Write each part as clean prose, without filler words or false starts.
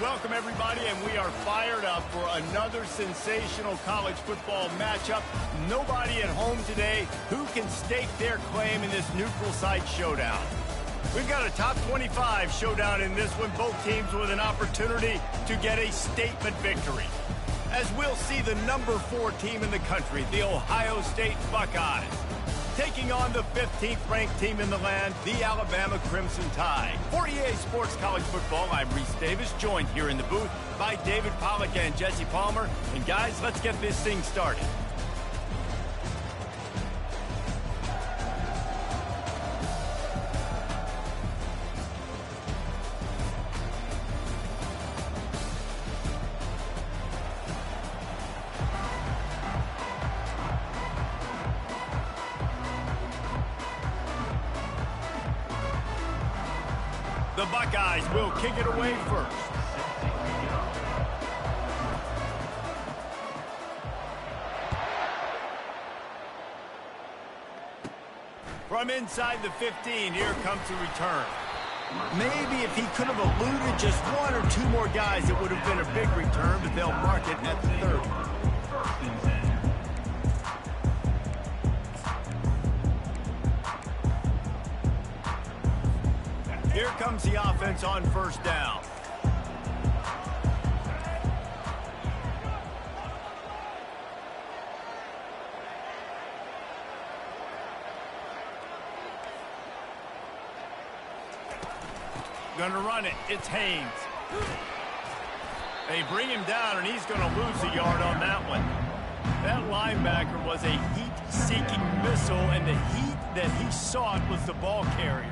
Welcome, everybody, and we are fired up for another sensational college football matchup. Nobody at home today who can stake their claim in this neutral site showdown. We've got a top 25 showdown in this one, both teams with an opportunity to get a statement victory. As we'll see the number 4 team in the country, the Ohio State Buckeyes, taking on the 15th ranked team in the land, the Alabama Crimson Tide. For EA Sports College Football, I'm Reese Davis, joined here in the booth by David Pollack and Jesse Palmer. And guys, let's get this thing started. The Buckeyes will kick it away first. From inside the 15, here comes the return. Maybe if he could have eluded just 1 or 2 more guys, it would have been a big return, but they'll mark it at the 30. Here comes the offense on first down. Gonna run it. It's Haynes. They bring him down, and he's gonna lose a yard on that one. That linebacker was a heat-seeking missile, and the heat that he sought was the ball carrier.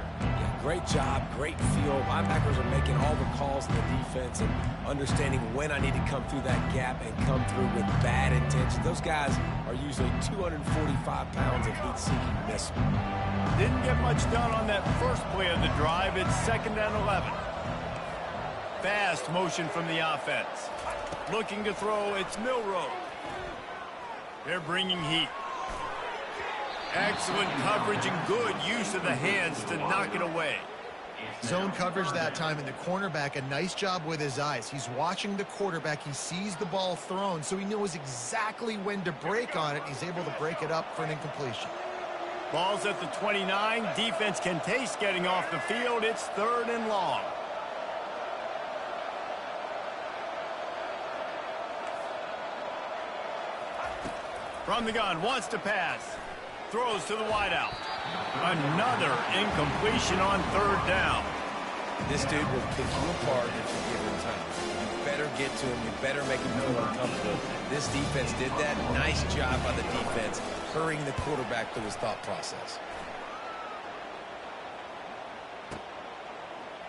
Great job, great feel. Linebackers are making all the calls in the defense and understanding when I need to come through that gap and come through with bad intentions. Those guys are usually 245 pounds of heat-seeking missile. Didn't get much done on that first play of the drive. It's 2nd and 11. Fast motion from the offense. Looking to throw, it's Milroe. They're bringing heat. Excellent coverage and good use of the hands to knock it away. Zone coverage that time, and the cornerback, a nice job with his eyes. He's watching the quarterback. He sees the ball thrown, so he knows exactly when to break on it. He's able to break it up for an incompletion. Ball's at the 29. Defense can taste getting off the field. It's 3rd and long. From the gun, wants to pass. Throws to the wideout. Another incompletion on 3rd down. This dude will pick you apart if you give him time. You better get to him. You better make him feel uncomfortable. This defense did that. Nice job by the defense, hurrying the quarterback through his thought process.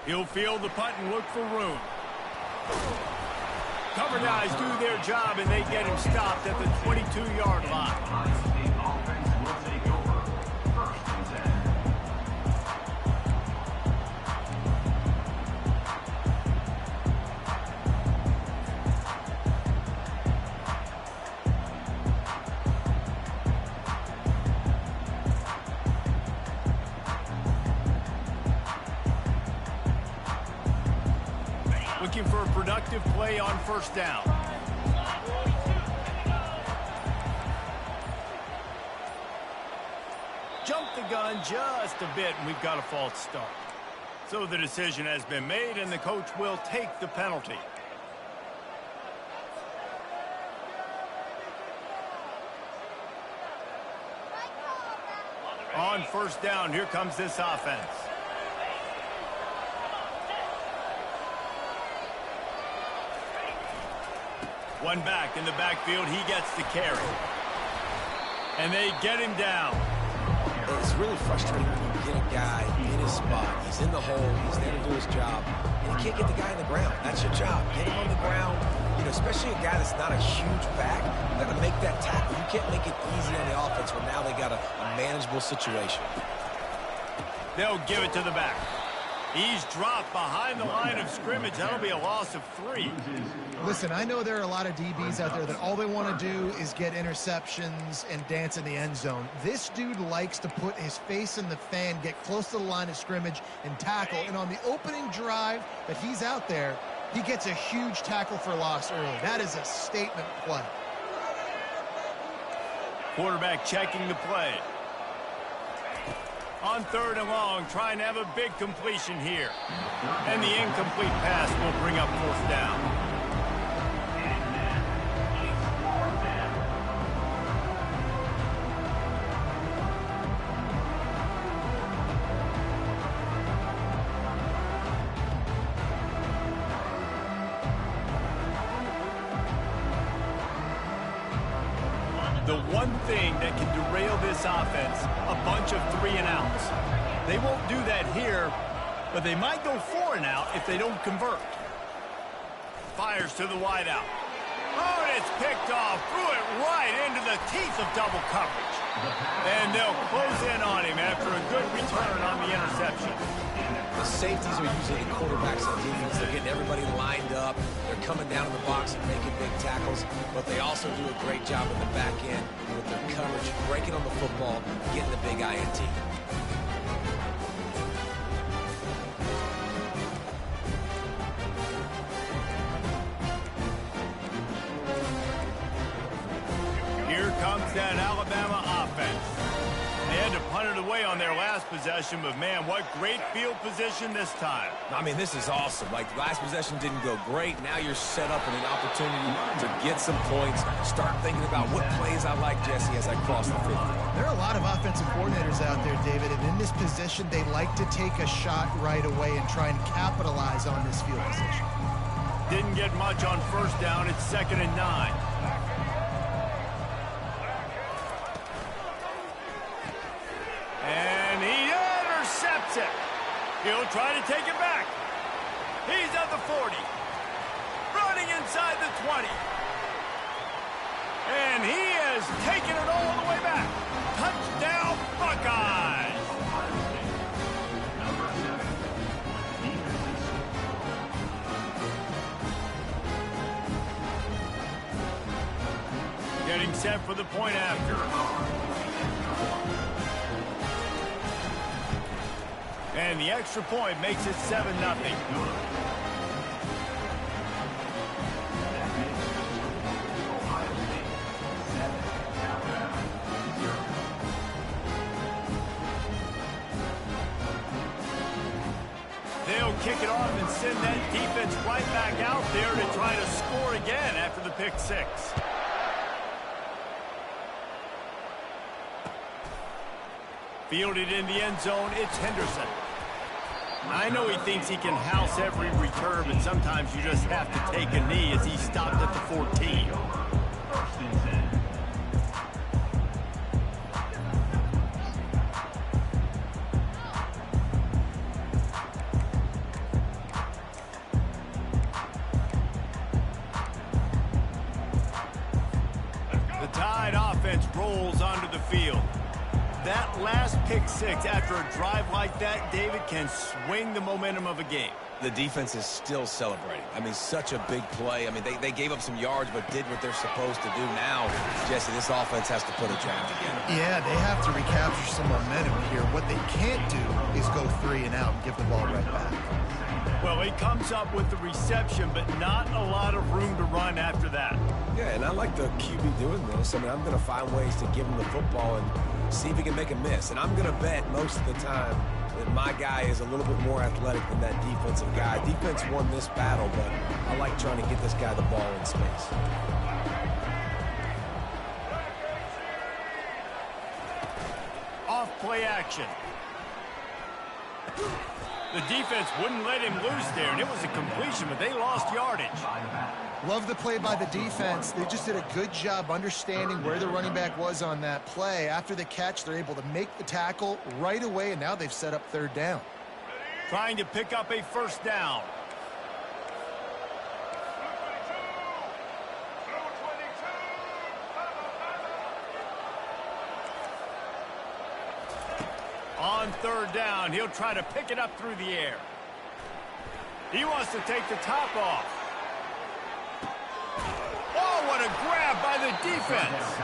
He'll field the punt and look for room. Cover guys do their job, and they get him stopped at the 22-yard line. Looking for a productive play on first down. Jumped the gun just a bit, and we've got a false start. So the decision has been made, and the coach will take the penalty. On first down, here comes this offense. One back in the backfield. He gets the carry. And they get him down. It's really frustrating when you get a guy in his spot. He's in the hole. He's there to do his job. And you can't get the guy on the ground. That's your job. Get him on the ground. You know, especially a guy that's not a huge back. You got to make that tackle. You can't make it easy on the offense where now they got a manageable situation. They'll give it to the back. He's dropped behind the line of scrimmage. That'll be a loss of 3. Listen, I know there are a lot of DBs out there that all they want to do is get interceptions and dance in the end zone. This dude likes to put his face in the fan, get close to the line of scrimmage, and tackle. And on the opening drive that he's out there, He gets a huge tackle for loss early. That is a statement play. Quarterback checking the play. On 3rd and long, trying to have a big completion here. And the incomplete pass will bring up 4th down. The one thing that can derail this offense, a bunch of 3 and outs. They won't do that here, but they might go 4 and out if they don't convert. Fires to the wideout. Oh, and it's picked off. Threw it right into the teeth of double coverage. And they'll close in on him after a good return on the interception. The safeties are usually the quarterbacks on defense. They're getting everybody lined up. They're coming down in the box and making big tackles. But they also do a great job in the back end with their coverage, breaking on the football, getting the big INT. Here comes that Alabama offense. They had to punt it away on their last possession, but man, what great field position this time. I mean, this is awesome. Like, last possession didn't go great. Now you're set up in an opportunity to get some points. Start thinking about what plays I like, Jesse, as I cross the 50. There are a lot of offensive coordinators out there, David, and in this position, they like to take a shot right away and try and capitalize on this field position. Didn't get much on 1st down. It's 2nd and 9. And he intercepts it. He'll try to take it back. He's at the 40. Running inside the 20. And he is taking it all the way back. Touchdown, Buckeyes. Getting set for the point after. And the extra point makes it 7-0. They'll kick it off and send that defense right back out there to try to score again after the pick 6. Fielded in the end zone, it's Henderson. I know he thinks he can house every return, but sometimes you just have to take a knee as he stopped at the 14. The Tide offense rolls onto the field. That last pick 6 after a drive like that, David, can swing the momentum of a game. The defense is still celebrating. I mean, such a big play. I mean, they gave up some yards but did what they're supposed to do. Now, Jesse, this offense has to put a drive together. Yeah, they have to recapture some momentum here. What they can't do is go 3 and out and give the ball right back. Well, he comes up with the reception, but not a lot of room to run after that. Yeah, and I like the QB doing this. I mean, I'm going to find ways to give him the football and see if he can make a miss. And I'm going to bet most of the time that my guy is a little bit more athletic than that defensive guy. Defense won this battle, but I like trying to get this guy the ball in space. Off play action. The defense wouldn't let him loose there, and it was a completion, but they lost yardage. Love the play by the defense. They just did a good job understanding where the running back was on that play. After the catch, they're able to make the tackle right away, and now they've set up 3rd down. Trying to pick up a 1st down. On 3rd down, he'll try to pick it up through the air. He wants to take the top off. Oh, what a grab by the defense.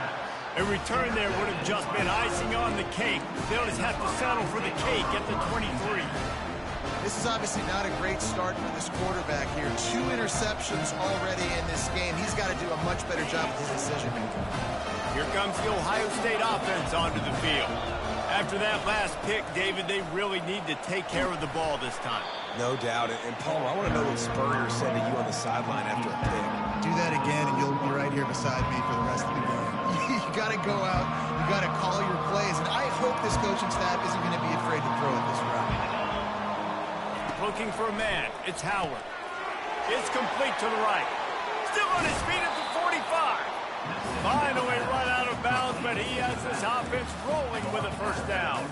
A return there would have just been icing on the cake. They'll just have to settle for the cake at the 23. This is obviously not a great start for this quarterback here. 2 interceptions already in this game. He's got to do a much better job with his decision-making. Here comes the Ohio State offense onto the field. After that last pick, David, they really need to take care of the ball this time. No doubt. And Palmer, I want to know what Spurrier said to you on the sideline after a pick. Do that again, and you'll be right here beside me for the rest of the game. You got to go out. You got to call your plays. And I hope this coaching staff isn't going to be afraid to throw it this route. Looking for a man. It's Howard. It's complete to the right. Still on his feet at the 45. Finally run out of bounds, but he has this offense rolling with a first down.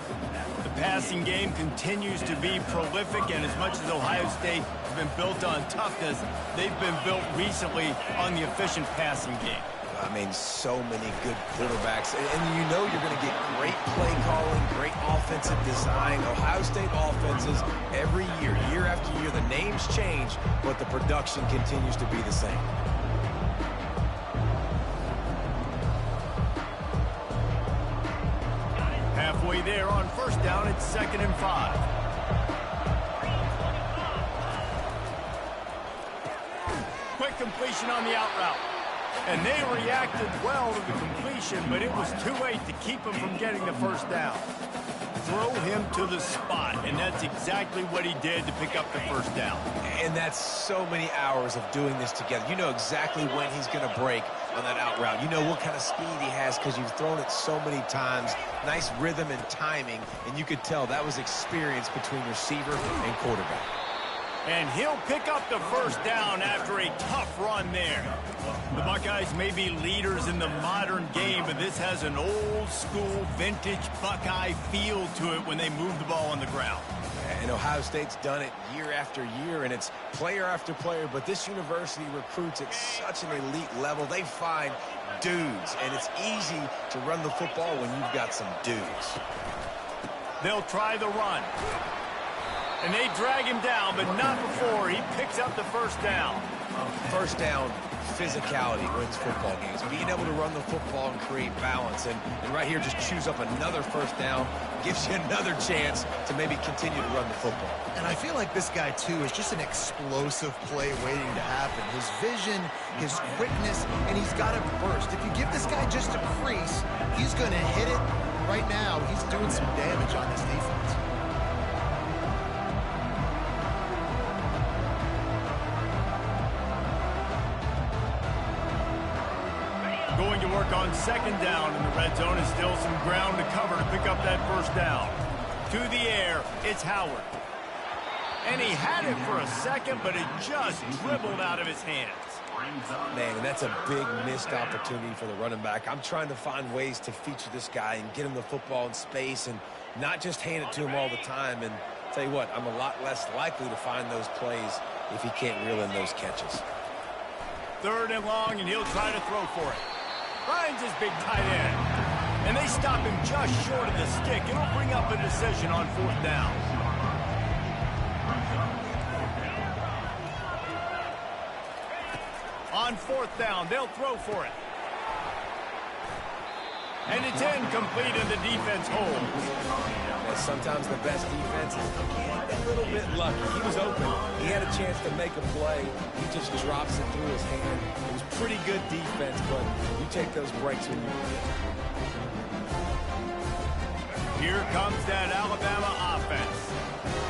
The passing game continues to be prolific, and as much as Ohio State has been built on toughness, they've been built recently on the efficient passing game. I mean, so many good quarterbacks. And you know you're going to get great play calling, great offensive design. Ohio State offenses every year, year after year, the names change, but the production continues to be the same. Halfway there on first down, it's 2nd and 5. Quick completion on the out route. And they reacted well to the completion, but it was too late to keep him from getting the first down. Throw him to the spot, and that's exactly what he did to pick up the first down. And that's so many hours of doing this together. You know exactly when he's going to break on that out route. You know what kind of speed he has because you've thrown it so many times. Nice rhythm and timing, and you could tell that was experience between receiver and quarterback. And he'll pick up the first down after a tough run there. The Buckeyes may be leaders in the modern game, but this has an old-school, vintage Buckeye feel to it when they move the ball on the ground. And Ohio State's done it year after year, and it's player after player, but this university recruits at such an elite level. They find dudes, and it's easy to run the football when you've got some dudes. They'll try the run. And they drag him down, but not before he picks up the first down. First down, physicality wins football games. Being able to run the football and create balance. And right here, just choose up another first down, gives you another chance to maybe continue to run the football. And I feel like this guy, too, is just an explosive play waiting to happen. His vision, his quickness, and he's got a burst. If you give this guy just a crease, he's going to hit it. Right now, he's doing some damage on this defense. Going to work on 2nd down in the red zone, and still some ground to cover to pick up that first down. To the air, it's Howard. And he had it for a second, but it just dribbled out of his hands. Man, and that's a big missed opportunity for the running back. I'm trying to find ways to feature this guy and get him the football in space and not just hand it to him all the time. And tell you what, I'm a lot less likely to find those plays if he can't reel in those catches. 3rd and long, and he'll try to throw for it. Finds his big tight end. And they stop him just short of the stick. It'll bring up a decision on 4th down. On 4th down, they'll throw for it. And it's incomplete, and the defense holds. And sometimes the best defense is a little bit lucky. He was open. He had a chance to make a play. He just drops it through his hand. It was pretty good defense, but you take those breaks when you can. Here comes that Alabama offense.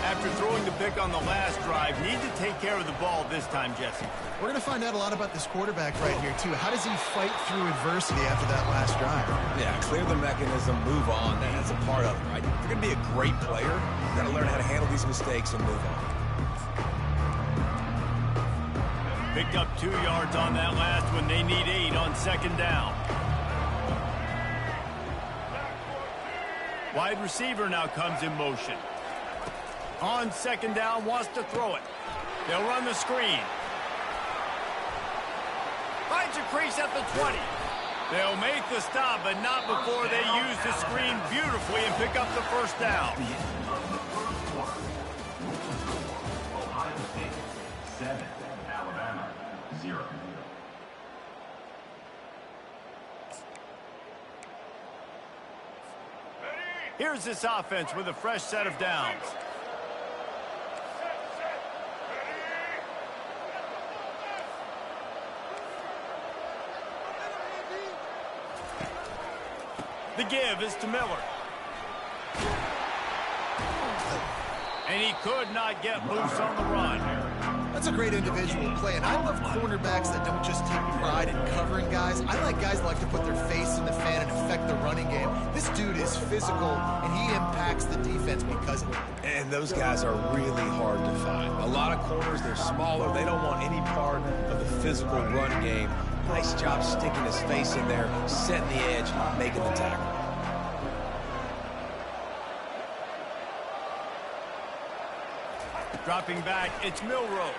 After throwing the pick on the last drive, need to take care of the ball this time, Jesse. We're going to find out a lot about this quarterback right here, too. How does he fight through adversity after that last drive? Yeah, clear the mechanism, move on. That's a part of it, right? If you're going to be a great player, you've got to learn how to handle these mistakes and move on. Picked up 2 yards on that last one. They need 8 on 2nd down. Wide receiver now comes in motion. On 2nd down, wants to throw it. They'll run the screen. Finds a crease at the 20. They'll make the stop, but not before they use the screen beautifully and pick up the first down. Ohio State 7, Alabama 0. Here's this offense with a fresh set of downs. The give is to Miller. And he could not get loose on the run. That's a great individual play, and I love cornerbacks that don't just take pride in covering guys. I like guys that like to put their face in the fan and affect the running game. This dude is physical, and he impacts the defense because of it. And those guys are really hard to find. A lot of corners, they're smaller. They don't want any part of the physical run game. Nice job sticking his face in there, setting the edge, making the tackle. Dropping back, it's Milrow.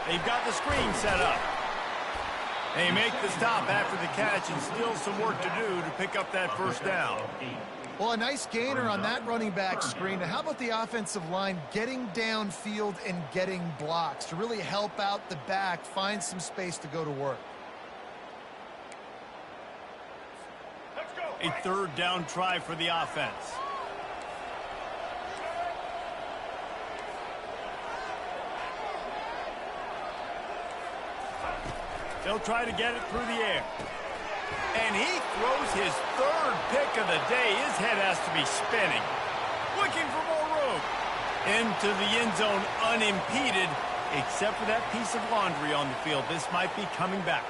They've got the screen set up. They make the stop after the catch, and still some work to do to pick up that first down. Well, a nice gainer on that running back screen. Now, how about the offensive line getting downfield and getting blocks to really help out the back, find some space to go to work? A third down try for the offense. They'll try to get it through the air. And he throws his third pick of the day. His head has to be spinning. Looking for more room. Into the end zone unimpeded, except for that piece of laundry on the field. This might be coming back.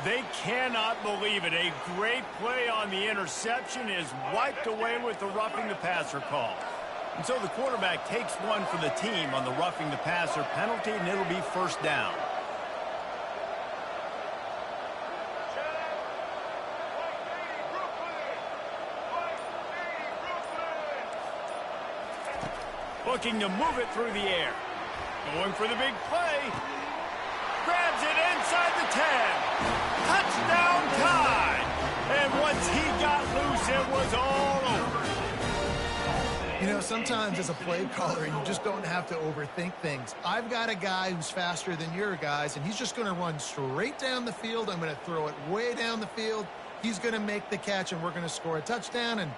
They cannot believe it. A great play on the interception is wiped away with the roughing the passer call. And so the quarterback takes one for the team on the roughing the passer penalty, and it'll be first down. Looking to move it through the air. Going for the big play. Grabs it inside the 10. Touchdown Tide. And once he got loose, it was all over. You know, sometimes as a play caller, you just don't have to overthink things. I've got a guy who's faster than your guys, and he's just going to run straight down the field. I'm going to throw it way down the field. He's going to make the catch, and we're going to score a touchdown, and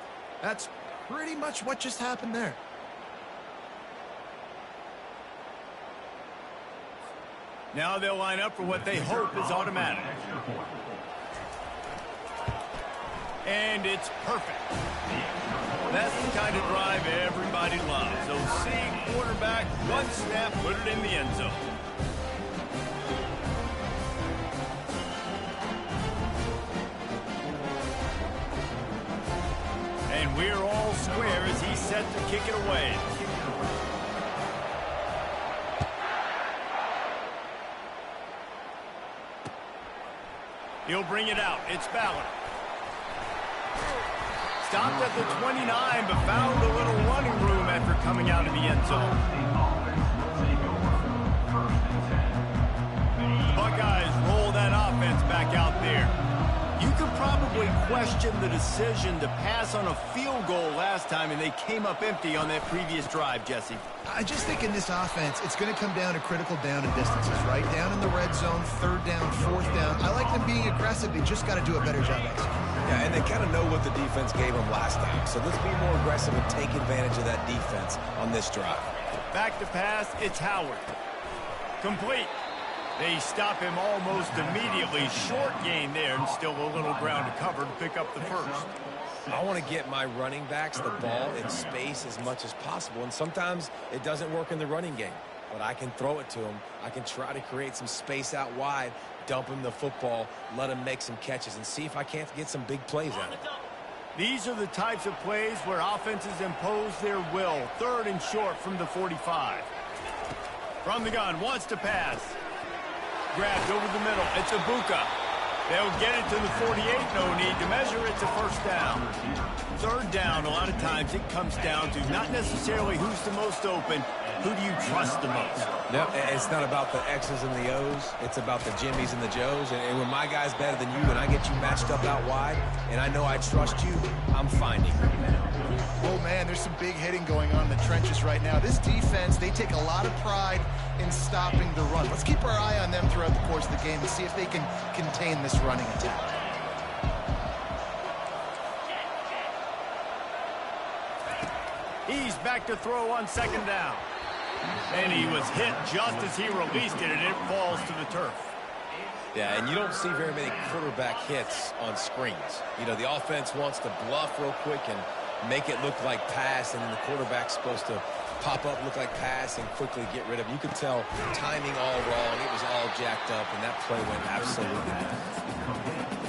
that's pretty much what just happened there. Now they'll line up for what they hope is automatic. And it's perfect. That's the kind of drive everybody loves. So seeing quarterback, one snap, put it in the end zone. And we're all square as he's set to kick it away. He'll bring it out. It's Ballard. Stopped at the 29, but found a little running room after coming out of the end zone. The Buckeyes roll that offense back out there. You could probably question the decision to pass on a field goal last time, and they came up empty on that previous drive, Jesse. I just think in this offense, it's going to come down to critical down and distances, right? Down in the red zone, third down, fourth down. I like them being aggressive. They just got to do a better job executing. Yeah, and they kind of know what the defense gave them last time. So let's be more aggressive and take advantage of that defense on this drive. Back to pass, it's Howard. Complete. They stop him almost immediately. Short gain there, and still a little ground to cover to pick up the first. I want to get my running backs the ball in space as much as possible, and sometimes it doesn't work in the running game. But I can throw it to them. I can try to create some space out wide, dump him the football, let him make some catches, and see if I can't get some big plays out of it. These are the types of plays where offenses impose their will. Third and short from the 45. From the gun, wants to pass. Grabbed over the middle. It's Ibuka. They'll get it to the 48. No need to measure. It's a first down. Third down, a lot of times it comes down to not necessarily who's the most open, who do you trust the most? Yep, it's not about the X's and the O's. It's about the Jimmies and the Joes. And when my guy's better than you and I get you matched up out wide and I know I trust you, I'm finding you. Oh, man, there's some big hitting going on in the trenches right now. This defense, they take a lot of pride in stopping the run. Let's keep our eye on them throughout the course of the game and see if they can contain this running attack. He's back to throw on second down. And he was hit just as he released it, and it falls to the turf. Yeah, and you don't see very many quarterback hits on screens. You know, the offense wants to bluff real quick and make it look like pass, and then the quarterback's supposed to pop up, look like pass, and quickly get rid of it. You could tell timing all wrong. It was all jacked up, and that play went absolutely bad.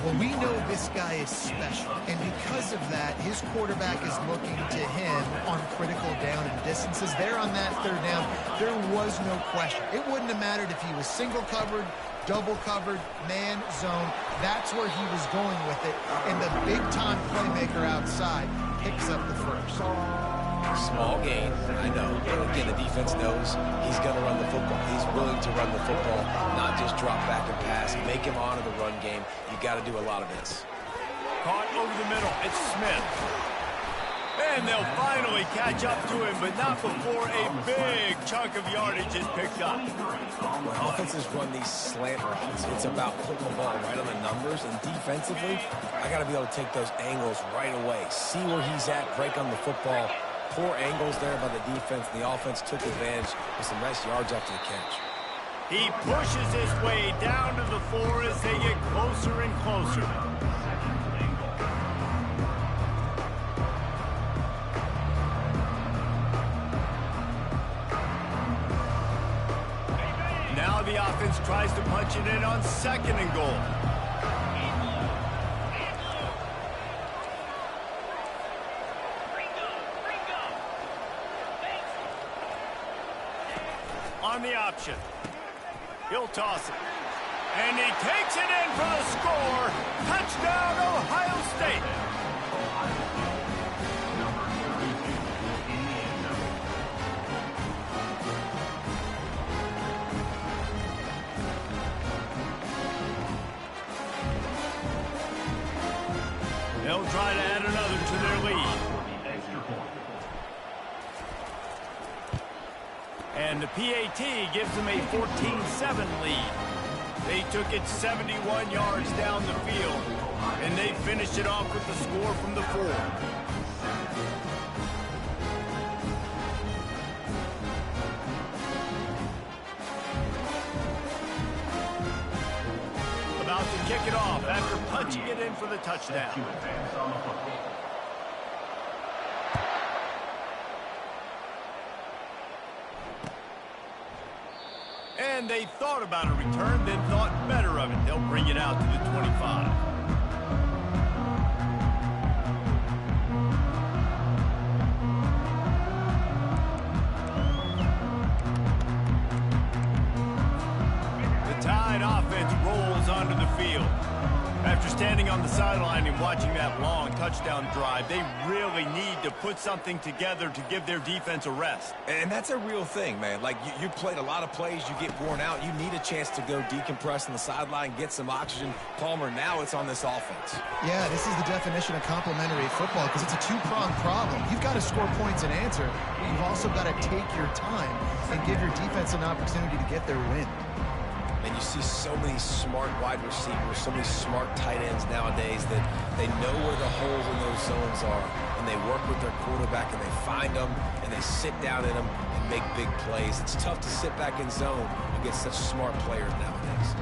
Well, we know this guy is special, and because of that, his quarterback is looking to him on critical down and distances. There on that third down, there was no question. It wouldn't have mattered if he was single covered, double covered, man, zone. That's where he was going with it, and the big-time playmaker outside picks up the first. Small gain, I know. But again, the defense knows he's going to run the football. He's willing to run the football, not just drop back and pass. Make him honor the run game. You got to do a lot of this. Caught over the middle. It's Smith. And they'll finally catch up to him, but not before a big chunk of yardage is picked up. When offenses run these slant routes, it's about putting the ball right on the numbers, and defensively, I got to be able to take those angles right away. See where he's at, break on the football. Poor angles there by the defense. The offense took advantage with some nice yards after the catch. He pushes his way down to the 4 as they get closer and closer. Now the offense tries to punch it in on 2nd and goal. On the option. He'll toss it. And he takes it in for the score. Touchdown, Ohio State. They'll try to add another to their lead. And the PAT gives them a 14-7 lead. They took it 71 yards down the field, and they finished it off with the score from the 4. About to kick it off after punching it in for the touchdown. And they thought about a return, then thought better of it. They'll bring it out to the 25. The Tide offense rolls onto the field. After standing on the sideline and watching that long touchdown drive, they really need to put something together to give their defense a rest. And that's a real thing, man. Like, you played a lot of plays, you get worn out, you need a chance to go decompress on the sideline, get some oxygen. Palmer, now it's on this offense. Yeah, this is the definition of complementary football because it's a two-pronged problem. You've got to score points and answer, but you've also got to take your time and give your defense an opportunity to get their win. And you see so many smart wide receivers, so many smart tight ends nowadays that they know where the holes in those zones are, and they work with their quarterback, and they find them, and they sit down in them and make big plays. It's tough to sit back in zone against such smart players nowadays.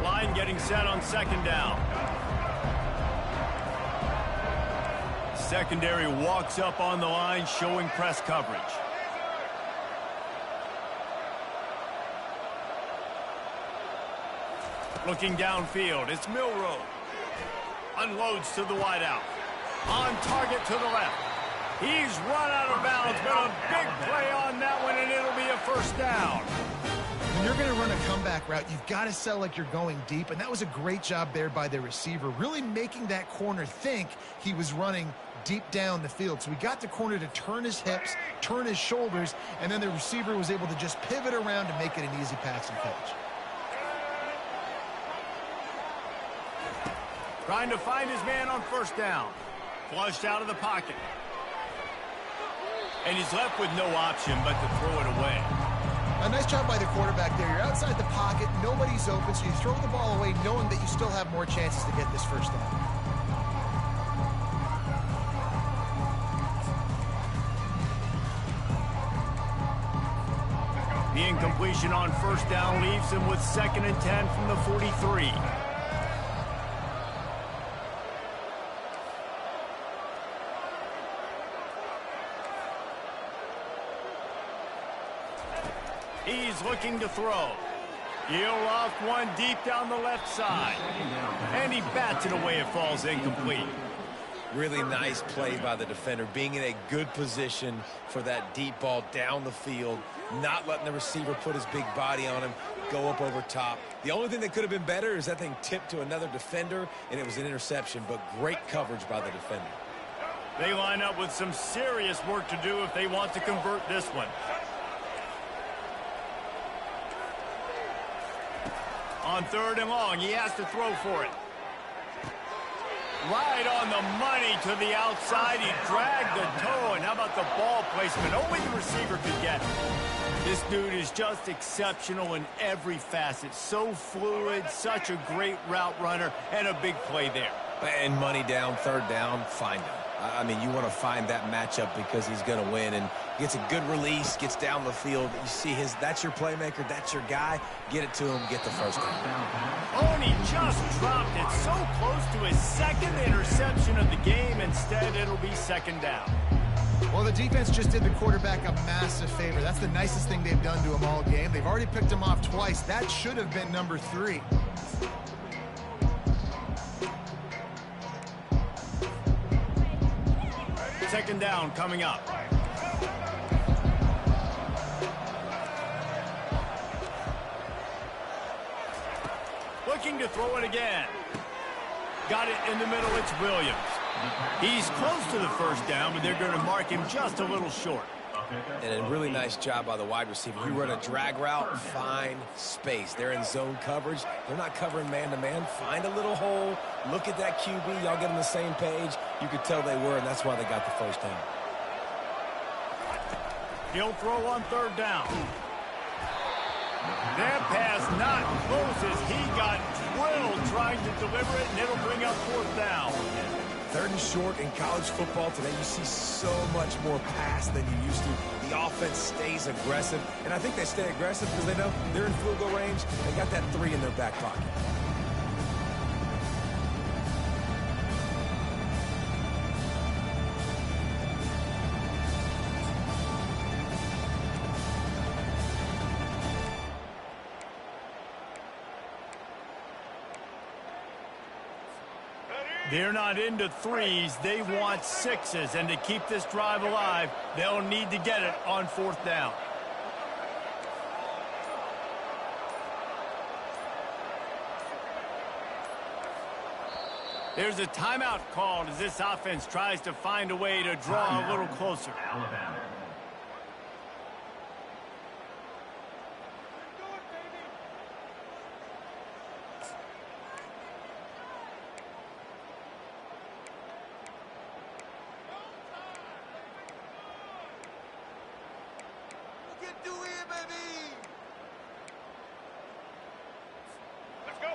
Line getting set on 2nd down. Secondary walks up on the line, showing press coverage. Looking downfield, it's Milroe. Unloads to the wideout. On target to the left. He's run out of bounds, but a big play on that one, and it'll be a 1st down. When you're going to run a comeback route, you've got to sell like you're going deep, and that was a great job there by the receiver, really making that corner think he was running deep down the field. So we got the corner to turn his hips, turn his shoulders, and then the receiver was able to just pivot around to make it an easy pass and catch. Trying to find his man on 1st down. Flushed out of the pocket. And he's left with no option but to throw it away. A nice job by the quarterback there. You're outside the pocket, nobody's open, so you throw the ball away knowing that you still have more chances to get this 1st down. The incompletion on first down leaves him with 2nd and 10 from the 43. He's looking to throw. He'll loft one deep down the left side. And he bats it away. It falls incomplete. Really nice play by the defender, being in a good position for that deep ball down the field, not letting the receiver put his big body on him, go up over top. The only thing that could have been better is that thing tipped to another defender, and it was an interception, but great coverage by the defender. They line up with some serious work to do if they want to convert this one. On 3rd and long, he has to throw for it. Right on the money to the outside. He dragged the toe, and how about the ball placement? Only the receiver could get it. This dude is just exceptional in every facet. So fluid, such a great route runner, and a big play there. And money down, 3rd down, find him. I mean, you want to find that matchup because he's going to win, and gets a good release, gets down the field. You see that's your playmaker, that's your guy. Get it to him, get the first down. Oh, and he just dropped it so close to his 2nd interception of the game. Instead, it'll be 2nd down. Well, the defense just did the quarterback a massive favor. That's the nicest thing they've done to him all game. They've already picked him off twice. That should have been number 3. Second down coming up. Looking to throw it again. Got it in the middle. It's Williams. He's close to the first down, but they're going to mark him just a little short. And a really nice job by the wide receiver. You run a drag route, find space. They're in zone coverage. They're not covering man-to-man. Find a little hole. Look at that QB. Y'all get on the same page. You could tell they were, and that's why they got the first down. He'll throw on 3rd down. That pass not close as he got drilled trying to deliver it, and it'll bring up 4th down. 3rd and short in college football today. You see so much more pass than you used to. The offense stays aggressive, and I think they stay aggressive because they know they're in field goal range. They got that 3 in their back pocket. They're not into 3s. They want 6s. And to keep this drive alive, they'll need to get it on 4th down. There's a timeout called as this offense tries to find a way to draw a little closer. Alabama.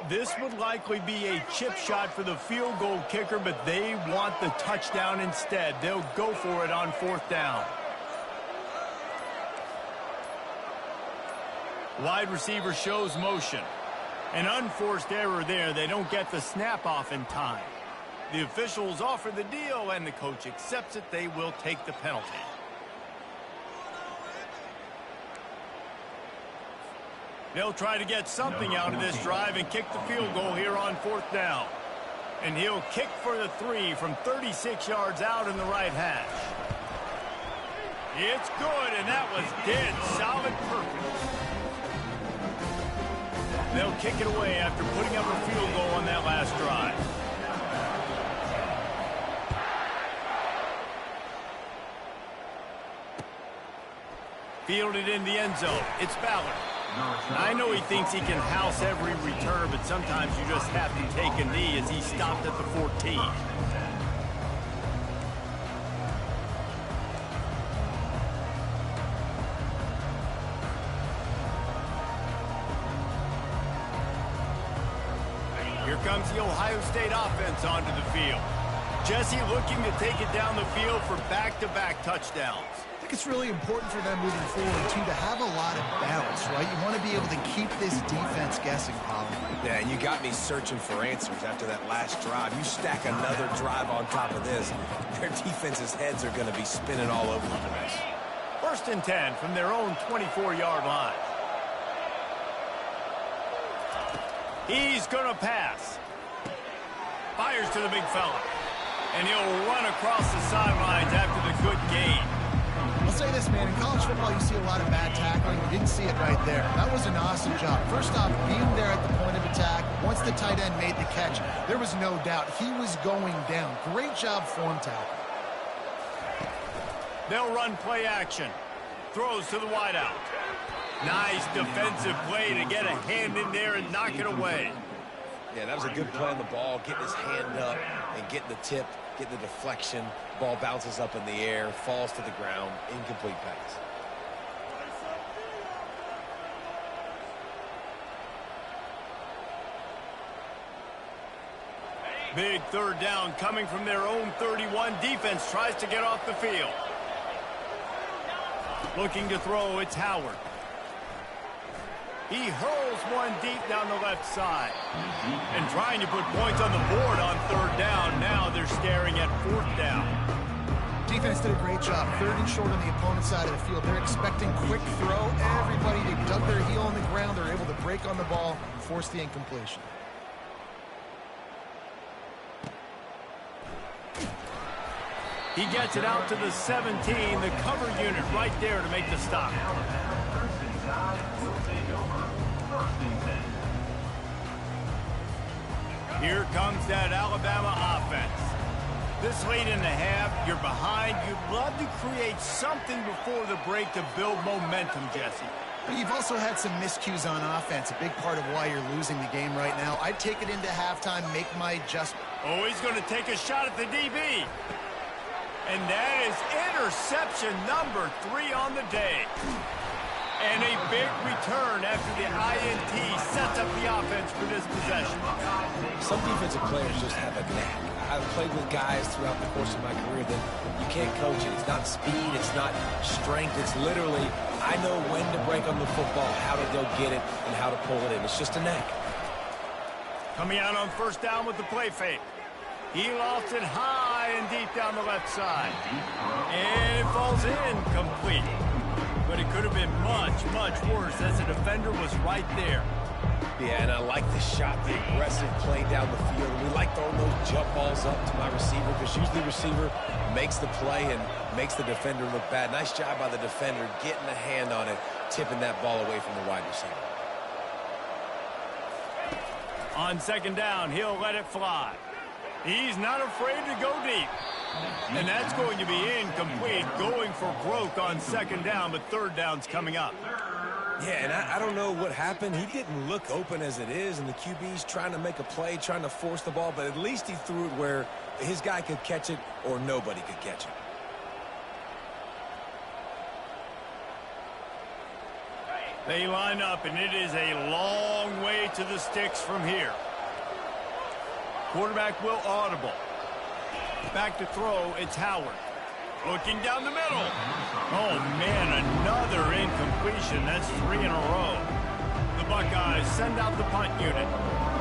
This would likely be a chip shot for the field goal kicker, but they want the touchdown instead. They'll go for it on 4th down. Wide receiver shows motion. An unforced error there. They don't get the snap off in time. The officials offer the deal, and the coach accepts it. They will take the penalty. They'll try to get something out of this drive and kick the field goal here on 4th down. And he'll kick for the 3 from 36 yards out in the right hash. It's good, and that was dead solid perfect. They'll kick it away after putting up a field goal on that last drive. Fielded in the end zone. It's Ballard. I know he thinks he can house every return, but sometimes you just have to take a knee as he stopped at the 14. Here comes the Ohio State offense onto the field. Jesse looking to take it down the field for back-to-back touchdowns. think it's really important for them moving forward, too, to have a lot of balance, right? You want to be able to keep this defense guessing, Colin. Yeah, and you got me searching for answers after that last drive. You stack another drive on top of this, their defense's heads are going to be spinning all over the place. 1st and 10 from their own 24-yard line. He's going to pass. Fires to the big fella. And he'll run across the sidelines after the good gain. I'll say this, man. In college football, you see a lot of bad tackling. You didn't see it right there. That was an awesome job. First off, being there at the point of attack. Once the tight end made the catch, there was no doubt he was going down. Great job form tackle. They'll run play action. Throws to the wideout. Nice defensive play to get a hand in there and knock it away. Yeah, that was a good play on the ball, getting his hand up and getting the tip, getting the deflection. Ball bounces up in the air, falls to the ground, incomplete pass. Big 3rd down coming from their own 31. Defense tries to get off the field. Looking to throw, it's Howard. He hurls one deep down the left side. And trying to put points on the board on 3rd down. Now they're staring at 4th down. Defense did a great job. 3rd and short on the opponent's side of the field. They're expecting quick throw. Everybody, they dug their heel on the ground. They're able to break on the ball and force the incompletion. He gets it out to the 17. The cover unit right there to make the stop. Here comes that Alabama offense. This late in the half, you're behind. You'd love to create something before the break to build momentum, Jesse. But you've also had some miscues on offense, a big part of why you're losing the game right now. I'd take it into halftime, make my adjustment. Oh, he's going to take a shot at the DB. And that is interception number 3 on the day. And a big return after the INT sets up the offense for this possession. Some defensive players just have a knack. I've played with guys throughout the course of my career that you can't coach it. It's not speed, it's not strength. It's literally, I know when to break on the football, how to go get it, and how to pull it in. It's just a knack. Coming out on 1st down with the play fake. He lofts it high and deep down the left side. And it falls in complete. But it could have been much, much worse as the defender was right there. Yeah, and I like the shot, the aggressive play down the field. We like throwing those jump balls up to my receiver because usually the receiver makes the play and makes the defender look bad. Nice job by the defender getting a hand on it, tipping that ball away from the wide receiver. On 2nd down, he'll let it fly. He's not afraid to go deep. And that's going to be incomplete, going for broke on 2nd down, but 3rd down's coming up. Yeah, and I don't know what happened. He didn't look open as it is, and the QB's trying to make a play, trying to force the ball, but at least he threw it where his guy could catch it or nobody could catch it. They line up, and it is a long way to the sticks from here. Quarterback will audible. Back to throw, it's Howard. Looking down the middle. Oh, man, another incompletion. That's 3 in a row. The Buckeyes send out the punt unit.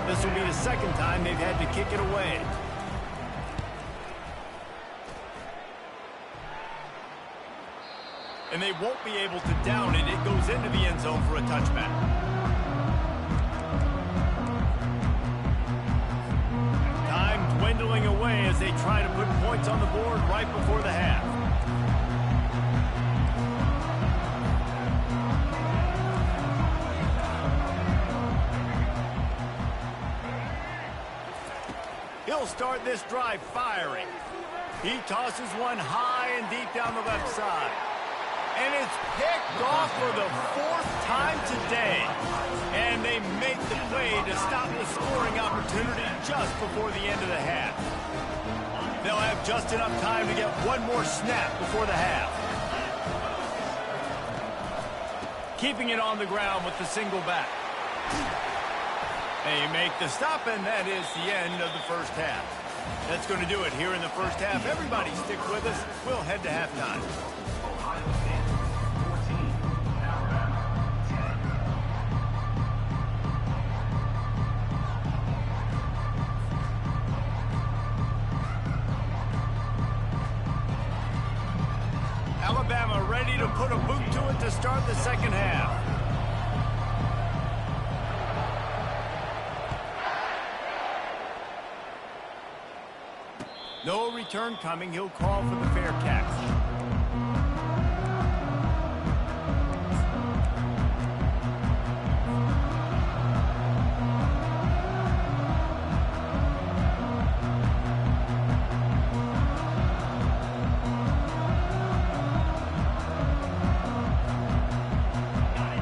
This will be the 2nd time they've had to kick it away. And they won't be able to down it. It goes into the end zone for a touchback. Time dwindling away as they try to put points on the board right before the half. He'll start this drive firing. He tosses one high and deep down the left side. And it's picked off for the 4th time today. And they make the play to stop the scoring opportunity just before the end of the half. They'll have just enough time to get one more snap before the half. Keeping it on the ground with the single back. They make the stop, and that is the end of the 1st half. That's going to do it here in the 1st half. Everybody stick with us. We'll head to halftime. to put a boot to it to start the second half. No return coming. He'll call for the fair catch.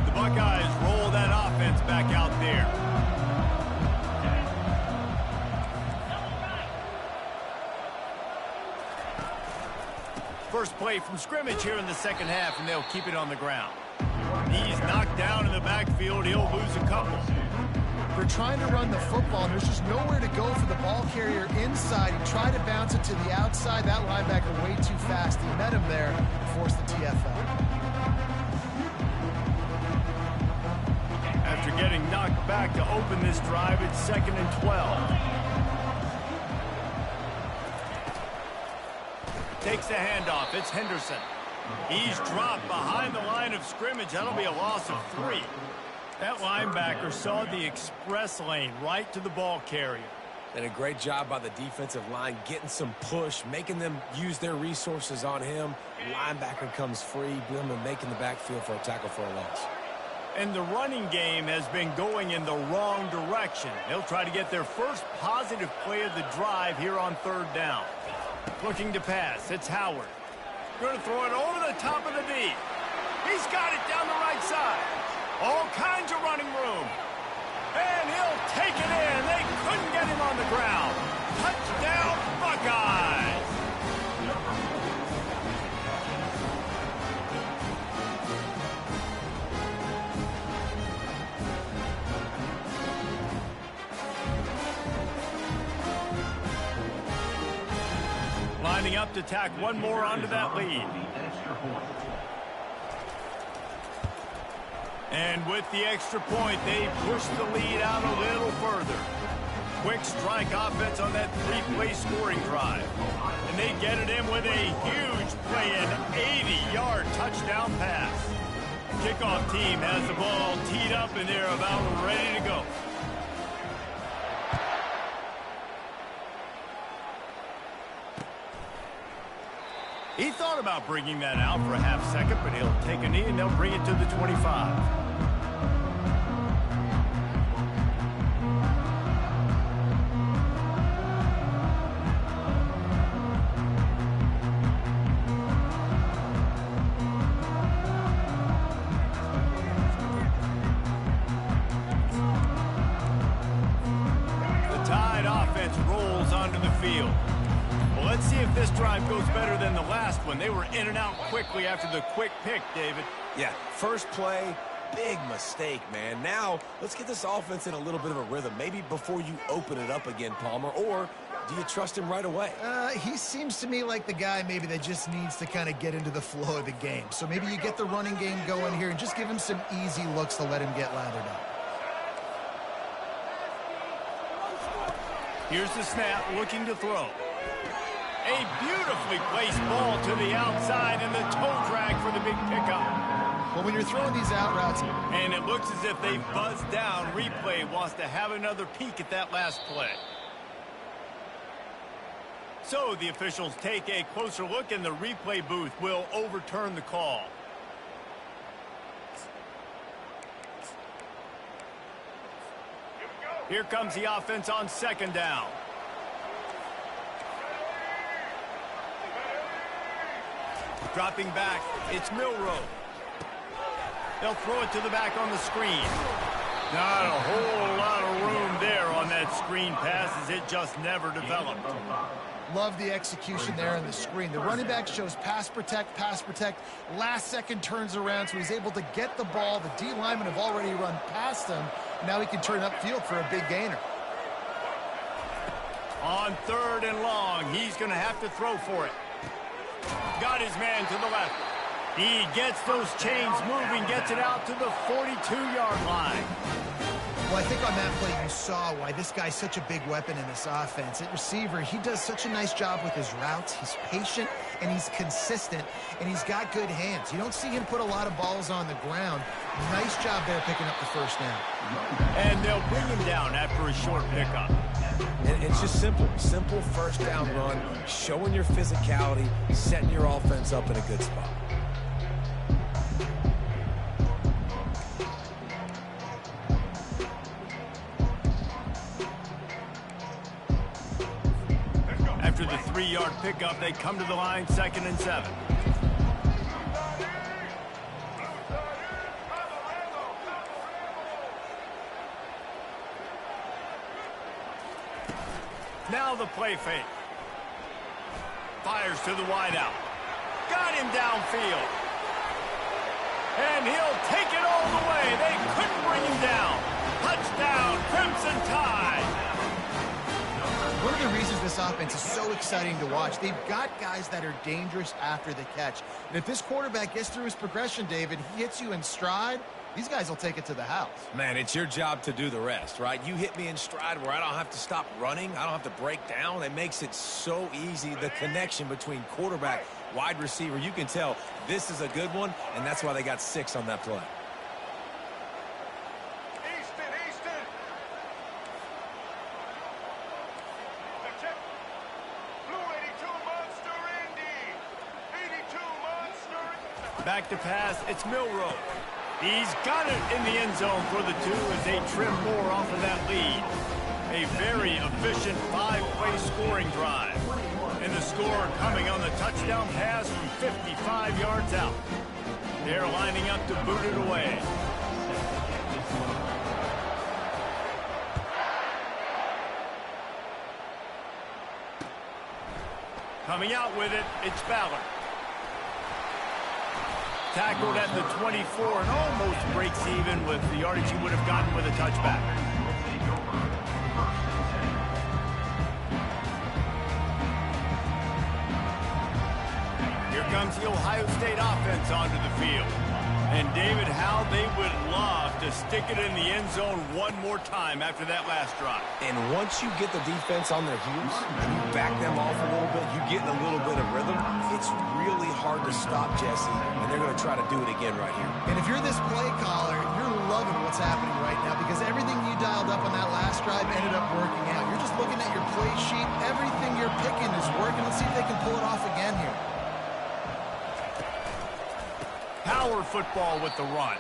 The Buckeyes roll that offense back out there. First play from scrimmage here in the second half, and they'll keep it on the ground. He's knocked down in the backfield. He'll lose a couple. They're trying to run the football, and there's just nowhere to go for the ball carrier inside. He tried to bounce it to the outside. That linebacker way too fast. He met him there and forced the TFL. After getting knocked back to open this drive, it's 2nd and 12. Takes the handoff. It's Henderson. He's dropped behind the line of scrimmage. That'll be a loss of 3. That linebacker saw the express lane right to the ball carrier. And a great job by the defensive line, getting some push, making them use their resources on him. Linebacker comes free, making the backfield for a tackle for a loss. And the running game has been going in the wrong direction. They'll try to get their first positive play of the drive here on 3rd down. Looking to pass. It's Howard. Going to throw it over the top of the D. He's got it down the right side. All kinds of running room. And he'll take it in. They couldn't get him on the ground. Touchdown, Buckeyes. Lining up to tack one more onto that lead. And with the extra point, they push the lead out a little further. Quick strike offense on that 3-play scoring drive. And they get it in with a huge play, an 80-yard touchdown pass. Kickoff team has the ball teed up and they're about ready to go. He thought about bringing that out for a half second, but he'll take a knee and they'll bring it to the 25. The Tide offense rolls onto the field. Well, let's see if this drive goes better than the last one. They were in and out quickly after the quick pick, David. Yeah, first play, big mistake, man. Now, let's get this offense in a little bit of a rhythm. Maybe before you open it up again, Palmer, or do you trust him right away? He seems to me like the guy maybe that just needs to kind of get into the flow of the game. So maybe you get the running game going here and just give him some easy looks to let him get lathered up. Here's the snap, looking to throw. A beautifully placed ball to the outside and the toe drag for the big pickup. Well, when you're throwing these out routes... And it looks as if they buzzed down. Replay wants to have another peek at that last play. So the officials take a closer look and the replay booth will overturn the call. Here comes the offense on 2nd down. Dropping back, it's Milroe. They'll throw it to the back on the screen. Not a whole lot of room there on that screen pass as it just never developed. Love the execution there on the screen. The running back shows pass protect, last second turns around, so he's able to get the ball. The D linemen have already run past him. Now he can turn upfield for a big gainer. On 3rd and long, he's going to have to throw for it. Got his man to the left. He gets those chains moving, gets it out to the 42-yard line. Well, I think on that play you saw why this guy's such a big weapon in this offense. At receiver, he does such a nice job with his routes. He's patient, and he's consistent, and he's got good hands. You don't see him put a lot of balls on the ground. Nice job there picking up the first down. And they'll bring him down after a short pickup. And it's just simple first down run, showing your physicality, setting your offense up in a good spot. After the 3-yard pickup, they come to the line, 2nd and 7. Now the play fake. Fires to the wideout. Got him downfield. And he'll take it all the way. They couldn't bring him down. Touchdown, Crimson Tide. One of the reasons this offense is so exciting to watch, they've got guys that are dangerous after the catch. And if this quarterback gets through his progression, David, he hits you in stride, these guys will take it to the house. Man, it's your job to do the rest, right? You hit me in stride where I don't have to stop running. I don't have to break down. It makes it so easy. The connection between quarterback, wide receiver, you can tell this is a good one, and that's why they got 6 on that play. Back to pass, it's Milroe. He's got it in the end zone for the 2 as they trim more off of that lead. A very efficient 5-play scoring drive. And the score coming on the touchdown pass from 55 yards out. They're lining up to boot it away. Coming out with it, it's Ballard. Tackled at the 24 and almost breaks even with the yardage he would have gotten with a touchback. Here comes the Ohio State offense onto the field. And David, how they would love to stick it in the end zone one more time after that last drive. And once you get the defense on their heels, and you back them off a little bit, you get in a little bit of rhythm, it's really hard to stop Jesse, and they're going to try to do it again right here. And if you're this play caller, you're loving what's happening right now because everything you dialed up on that last drive ended up working out. You're just looking at your play sheet. Everything you're picking is working. Let's see if they can pull it off again here. Power football with the run.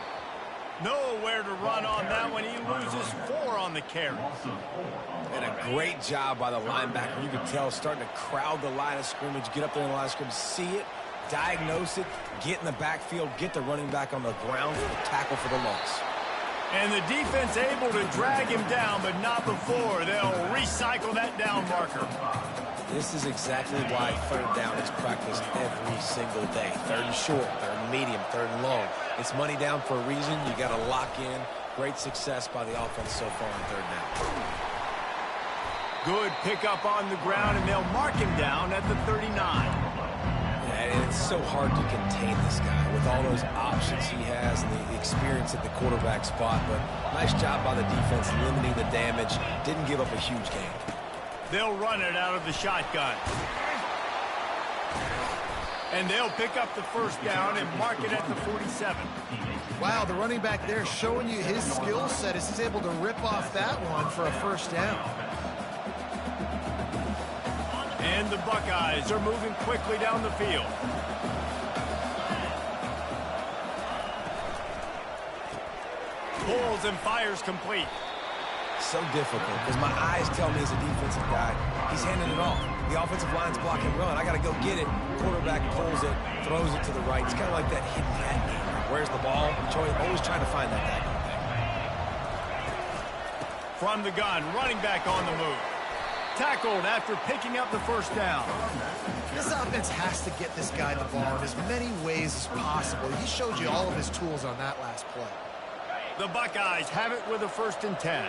Nowhere to run on that one. He loses 4 on the carry. And a great job by the linebacker. You can tell starting to crowd the line of scrimmage, get up there in the line of scrimmage, see it, diagnose it, get in the backfield, get the running back on the ground for the tackle for the loss. And the defense able to drag him down, but not before. They'll recycle that down marker. This is exactly why 3rd down is practiced every single day. 3rd and short, 3rd and medium, 3rd and long. It's money down for a reason. You got to lock in. Great success by the offense so far on 3rd down. Good pickup on the ground, and they'll mark him down at the 39. And it's so hard to contain this guy with all those options he has and the experience at the quarterback spot. But nice job by the defense limiting the damage. Didn't give up a huge gain. They'll run it out of the shotgun. And they'll pick up the first down and mark it at the 47. Wow, the running back there showing you his skill set as he's able to rip off that one for a first down. And the Buckeyes are moving quickly down the field. Pulls and fires complete. So difficult because my eyes tell me as a defensive guy, he's handing it off. The offensive line's blocking run. I got to go get it. Quarterback pulls it, throws it to the right. It's kind of like that hidden hat game. Where's the ball? Always trying to find that guy. From the gun, running back on the move. Tackled after picking up the first down. This offense has to get this guy the ball in as many ways as possible. He showed you all of his tools on that last play. The Buckeyes have it with a 1st and 10.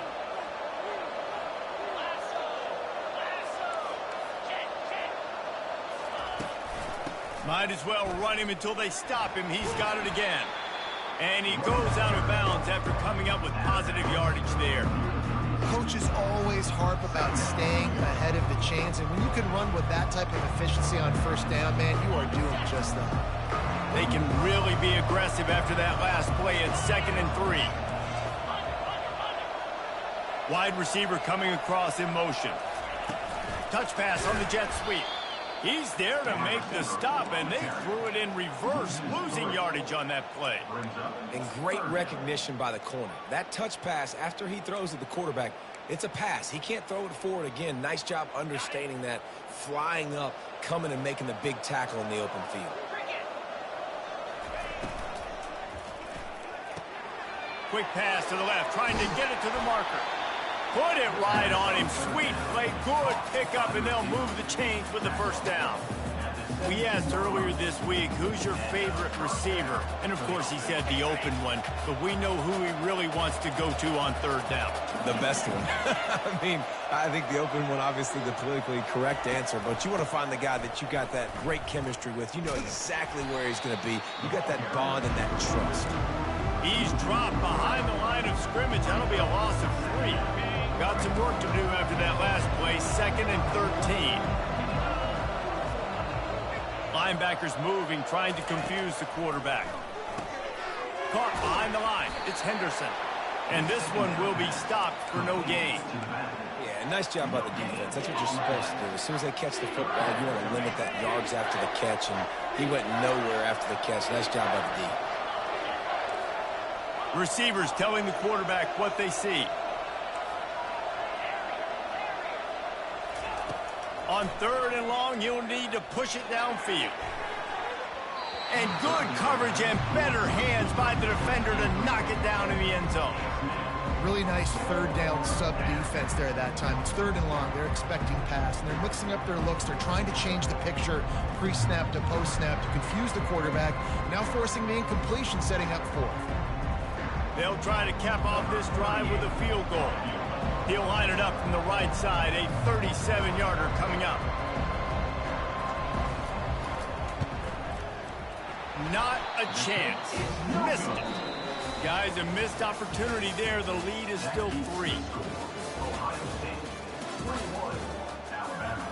Might as well run him until they stop him. He's got it again. And he goes out of bounds after coming up with positive yardage there. Coaches always harp about staying ahead of the chains, and when you can run with that type of efficiency on first down, man, you are doing just that. They can really be aggressive after that last play at 2nd and 3. Wide receiver coming across in motion. Touch pass on the jet sweep. He's there to make the stop, and they threw it in reverse, losing yardage on that play. And great recognition by the corner. That touch pass, after he throws at the quarterback, it's a pass. He can't throw it forward again. Nice job understanding that, flying up, coming and making the big tackle in the open field. Quick pass to the left, trying to get it to the marker. Put it right on him. Sweet play, good pickup, and they'll move the chains with the first down. We asked earlier this week, who's your favorite receiver? And, of course, he said the open one, but we know who he really wants to go to on 3rd down. The best one. I mean, I think the open one, obviously the politically correct answer, but you want to find the guy that you got that great chemistry with. You know exactly where he's going to be. You got that bond and that trust. He's dropped behind the line of scrimmage. That'll be a loss of 3. Got some work to do after that last play, 2nd and 13. Linebackers moving, trying to confuse the quarterback. Caught behind the line. It's Henderson. And this one will be stopped for no gain. Yeah, nice job by the defense. That's what you're supposed to do. As soon as they catch the football, you want to limit that yards after the catch, and he went nowhere after the catch. Nice job by the D. Receivers telling the quarterback what they see. On 3rd and long, you'll need to push it downfield. And good coverage and better hands by the defender to knock it down in the end zone. Really nice 3rd down sub-defense there at that time. It's 3rd and long. They're expecting pass, and they're mixing up their looks. They're trying to change the picture pre-snap to post-snap to confuse the quarterback, now forcing the incompletion, setting up 4th. They'll try to cap off this drive with a field goal. He'll line it up from the right side, a 37-yarder coming up. Not a chance. Missed it. Guys, a missed opportunity there. The lead is still 3. Ohio State 21, Alabama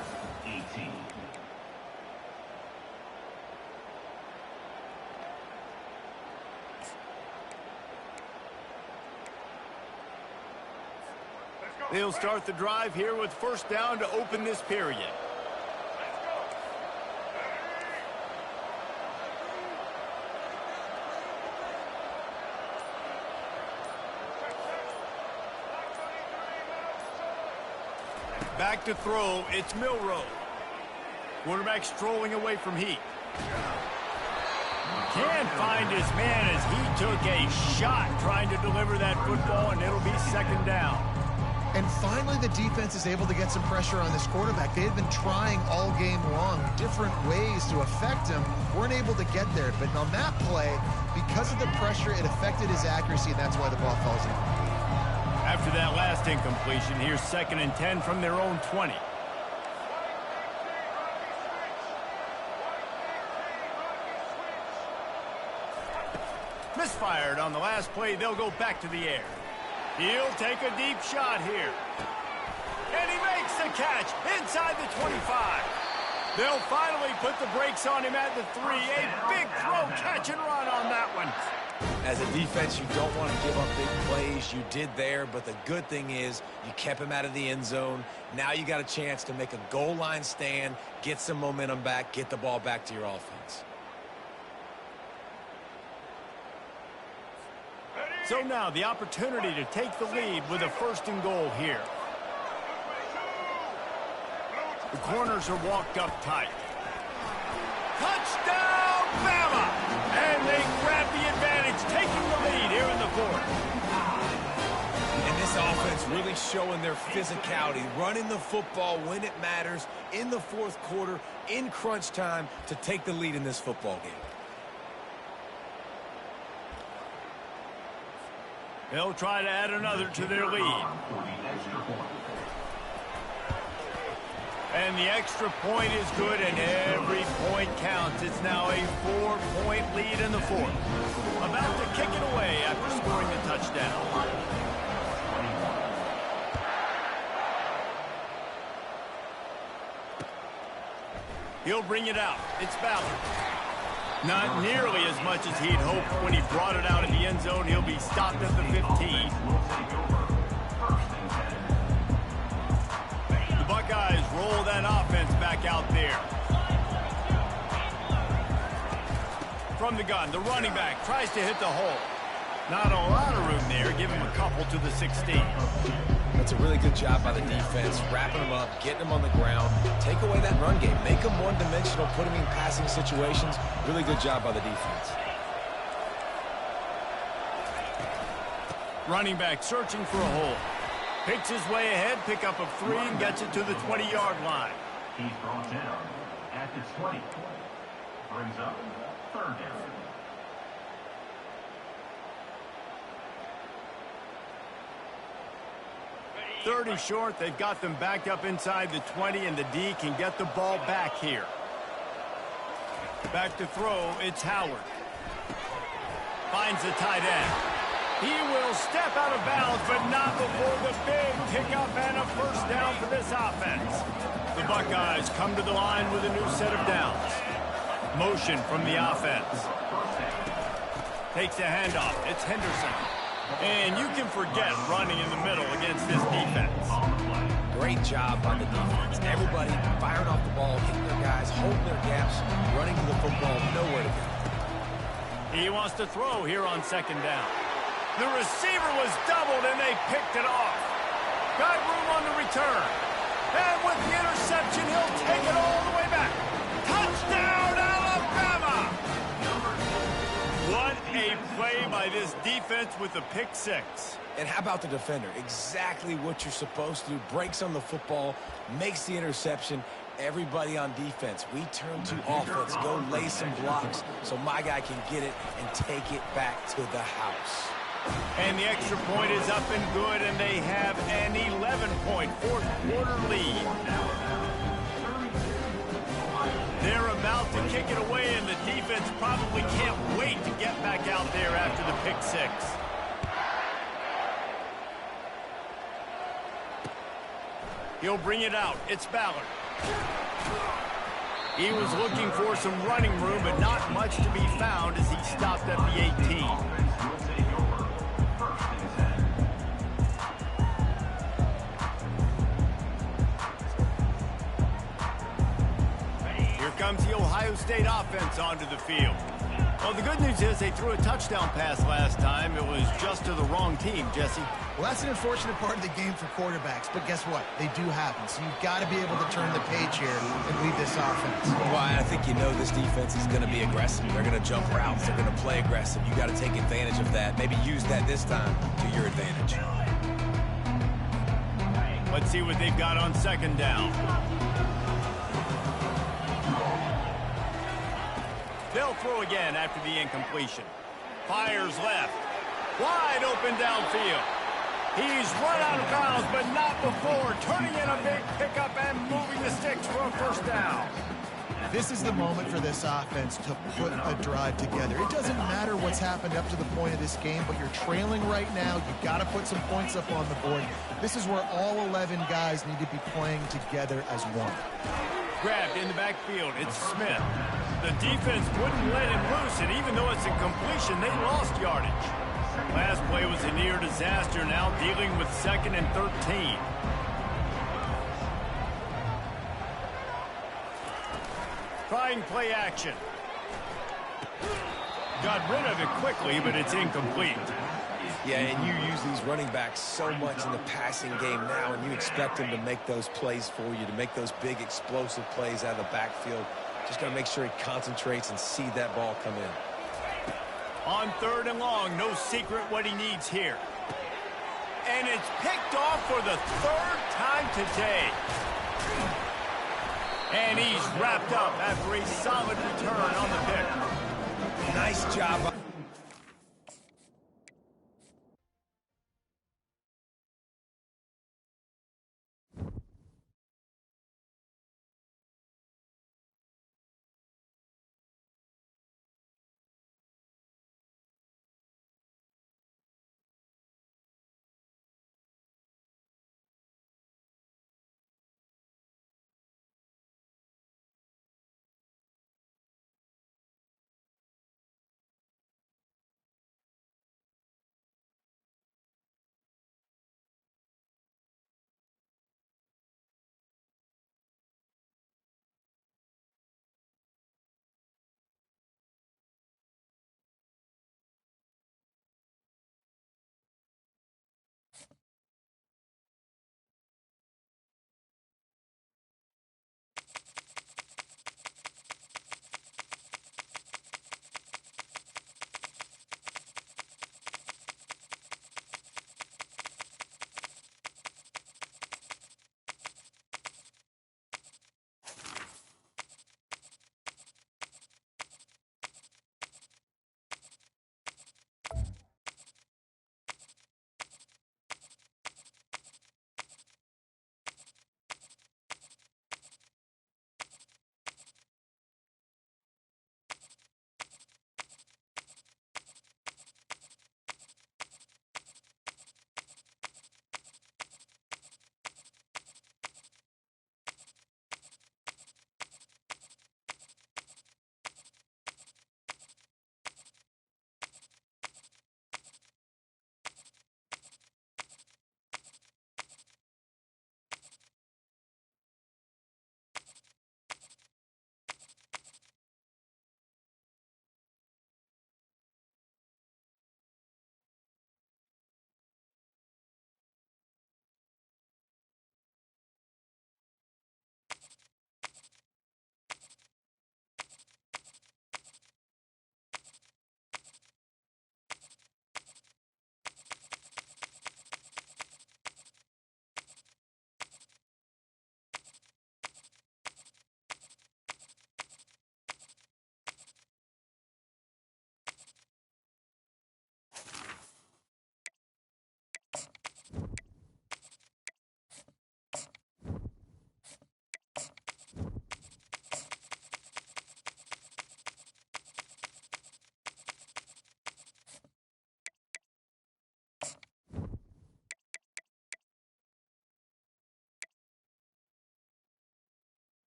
18. They'll start the drive here with first down to open this period. Back to throw, it's Milroe. Quarterback strolling away from Heat. Can't find his man as he took a shot trying to deliver that football, and it'll be 2nd down. And finally, the defense is able to get some pressure on this quarterback. They had been trying all game long different ways to affect him. Weren't able to get there. But on that play, because of the pressure, it affected his accuracy, and that's why the ball falls in. After that last incompletion, here's 2nd and 10 from their own 20. Misfired on the last play. They'll go back to the air. He'll take a deep shot here. And he makes the catch inside the 25. They'll finally put the brakes on him at the 3. A big throw, catch and run on that one. As a defense, you don't want to give up big plays. You did there, but the good thing is you kept him out of the end zone. Now you got a chance to make a goal line stand, get some momentum back, get the ball back to your offense. So now the opportunity to take the lead with a 1st and goal here. The corners are walked up tight. Touchdown, Bama! And they grab the advantage, taking the lead here in the 4th. And this offense really showing their physicality, running the football when it matters, in the 4th quarter, in crunch time, to take the lead in this football game. They'll try to add another to their lead. And the extra point is good, and every point counts. It's now a 4-point lead in the fourth. About to kick it away after scoring the touchdown. He'll bring it out. It's Ballard. Not nearly as much as he'd hoped when he brought it out in the end zone. He'll be stopped at the 15. The Buckeyes roll that offense back out there. From the gun, the running back tries to hit the hole. Not a lot of room there. Give him a couple to the 16. That's a really good job by the defense, wrapping them up, getting them on the ground. Take away that run game. Make them one-dimensional, put them in passing situations. Really good job by the defense. Running back searching for a hole. Picks his way ahead, pick up of 3, and gets it to the 20-yard line. He's brought down at the 20. Brings up third down. 30 short. They've got them backed up inside the 20, and the D can get the ball back here. Back to throw. It's Howard. Finds the tight end. He will step out of bounds, but not before the big pickup and a first down for this offense. The Buckeyes come to the line with a new set of downs. Motion from the offense. Takes a handoff. It's Henderson. And you can forget running in the middle against this defense. Great job by the defense. Everybody firing off the ball, hitting their guys, holding their gaps, running to the football, nowhere to go. He wants to throw here on second down. The receiver was doubled, and they picked it off. Got room on the return. And with the interception, he'll take it all the way back. Touchdown, Alabama! What a play by this defense with the pick six. And how about the defender? Exactly what you're supposed to do. Breaks on the football, makes the interception. Everybody on defense, we turn to offense. Go lay some blocks so my guy can get it and take it back to the house. And the extra point is up and good, and they have an 11-point fourth-quarter lead. They're about to kick it away, and the defense probably can't wait to get back out there after the pick six. He'll bring it out. It's Ballard. He was looking for some running room, but not much to be found as he stopped at the 18. Here comes the Ohio State offense onto the field. Well, the good news is they threw a touchdown pass last time. It was just to the wrong team, Jesse. Well, that's an unfortunate part of the game for quarterbacks, but guess what? They do happen, so you've got to be able to turn the page here and lead this offense. Well, I think you know this defense is going to be aggressive. They're going to jump routes. They're going to play aggressive. You got to take advantage of that. Maybe use that this time to your advantage. Let's see what they've got on second down. They'll throw again after the incompletion. Fires left. Wide open downfield. He's run out of bounds, but not before turning in a big pickup and moving the sticks for a first down. This is the moment for this offense to put a drive together. It doesn't matter what's happened up to the point of this game, but you're trailing right now. You've got to put some points up on the board. This is where all 11 guys need to be playing together as one. Grabbed in the backfield. It's Smith. The defense wouldn't let him loose, and even though it's a completion, they lost yardage. Last play was a near disaster, now dealing with 2nd and 13. Trying play action. Got rid of it quickly, but it's incomplete. Yeah, and you use these running backs so much in the passing game now, and you expect them to make those plays for you, to make those big explosive plays out of the backfield. Just got to make sure he concentrates and see that ball come in. On 3rd and long, no secret what he needs here. And it's picked off for the 3rd time today. And he's wrapped up after a solid return on the pick. Nice job.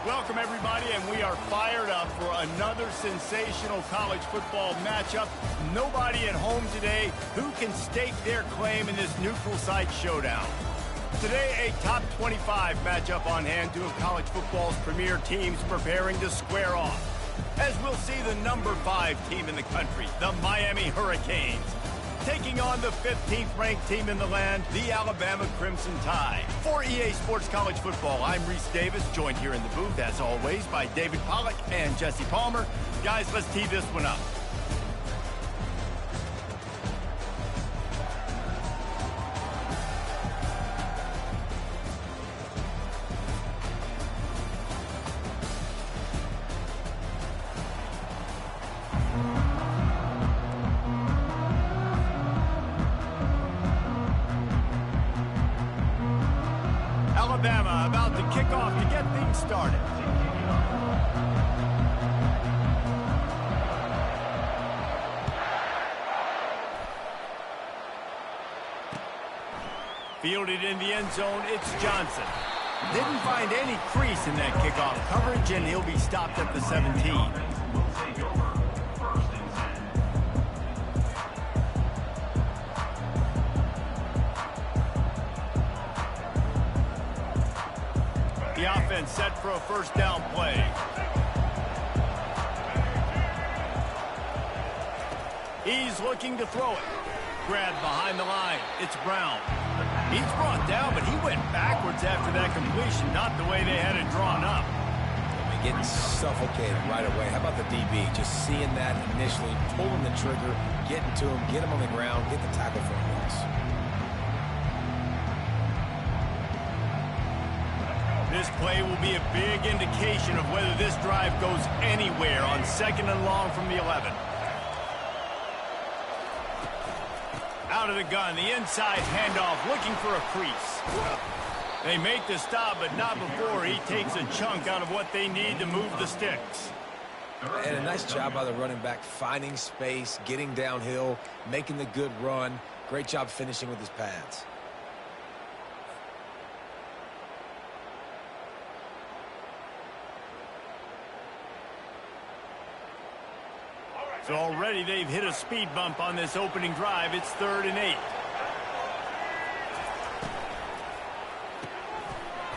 Welcome, everybody, and we are fired up for another sensational college football matchup. Nobody at home today who can stake their claim in this neutral site showdown. Today, a top 25 matchup on hand, two of college football's premier teams preparing to square off. As we'll see the number 5 team in the country, the Miami Hurricanes, taking on the 15th ranked team in the land, the Alabama Crimson Tide. For EA Sports College Football, I'm Reese Davis, joined here in the booth, as always, by David Pollack and Jesse Palmer. Guys, let's tee this one up. Alabama about to kick off to get things started. Fielded in the end zone, it's Johnson. Didn't find any crease in that kickoff coverage, and he'll be stopped at the 17. Will take over first and 10. The offense set for a first down play. He's looking to throw it. Grabbed behind the line. It's Brown. He's brought down, but he went backwards after that completion, not the way they had it drawn up. Getting suffocated right away. How about the DB? Just seeing that initially, pulling the trigger, getting to him, get him on the ground, get the tackle for a loss. This play will be a big indication of whether this drive goes anywhere on 2nd and long from the 11. Out of the gun, the inside handoff, looking for a crease. They make the stop, but not before he takes a chunk out of what they need to move the sticks. And a nice job by the running back, finding space, getting downhill, making the good run. Great job finishing with his pads. So already they've hit a speed bump on this opening drive. It's 3rd and 8.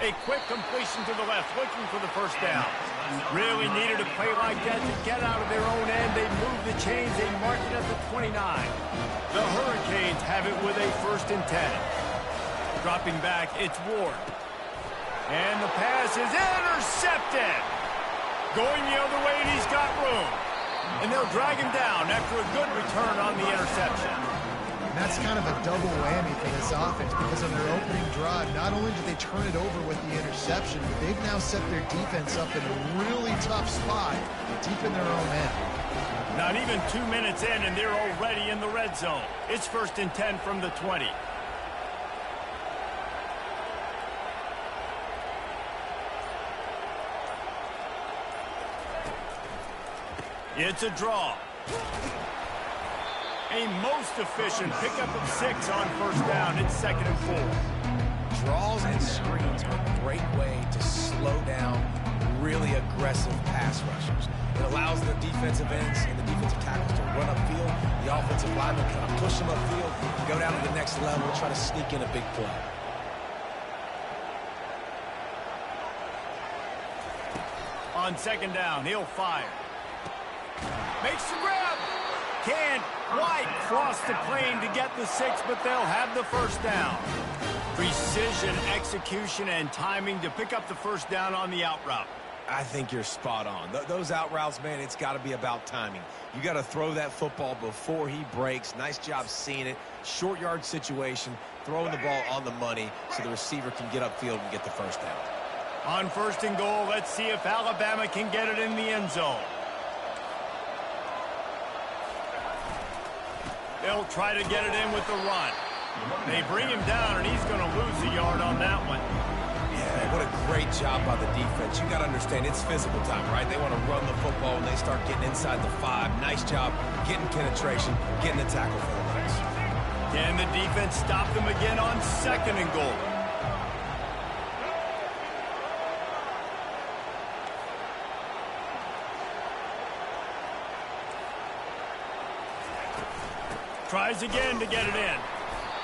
A quick completion to the left, looking for the first down. Really needed a play like that to get out of their own end. They move the chains. They mark it at the 29. The Hurricanes have it with a 1st and 10. Dropping back, it's Ward. And the pass is intercepted. Going the other way, and he's got room. And they'll drag him down after a good return on the interception. And that's kind of a double whammy for this offense, because on their opening drive, not only did they turn it over with the interception, but they've now set their defense up in a really tough spot deep in their own end. Not even 2 minutes in, and they're already in the red zone. It's 1st and 10 from the 20. It's a draw. A most efficient pickup of 6 on first down. It's 2nd and 4. Draws and screens are a great way to slow down really aggressive pass rushers. It allows the defensive ends and the defensive tackles to run upfield. The offensive linemen kind of push them upfield, go down to the next level, try to sneak in a big play. On 2nd down, he'll fire. Makes the grab. Can't quite cross the plane to get the 6, but they'll have the first down. Precision, execution, and timing to pick up the first down on the out route. I think you're spot on. Those out routes, man, it's got to be about timing. You got to throw that football before he breaks. Nice job seeing it. Short yard situation, throwing the ball on the money so the receiver can get upfield and get the first down. On 1st and goal, let's see if Alabama can get it in the end zone. They'll try to get it in with the run. They bring him down, and he's going to lose a yard on that one. Yeah, what a great job by the defense. You got to understand, it's physical time, right? They want to run the football when they start getting inside the 5. Nice job getting penetration, getting the tackle for the loss. Can the defense stop them again on 2nd and goal? Tries again to get it in.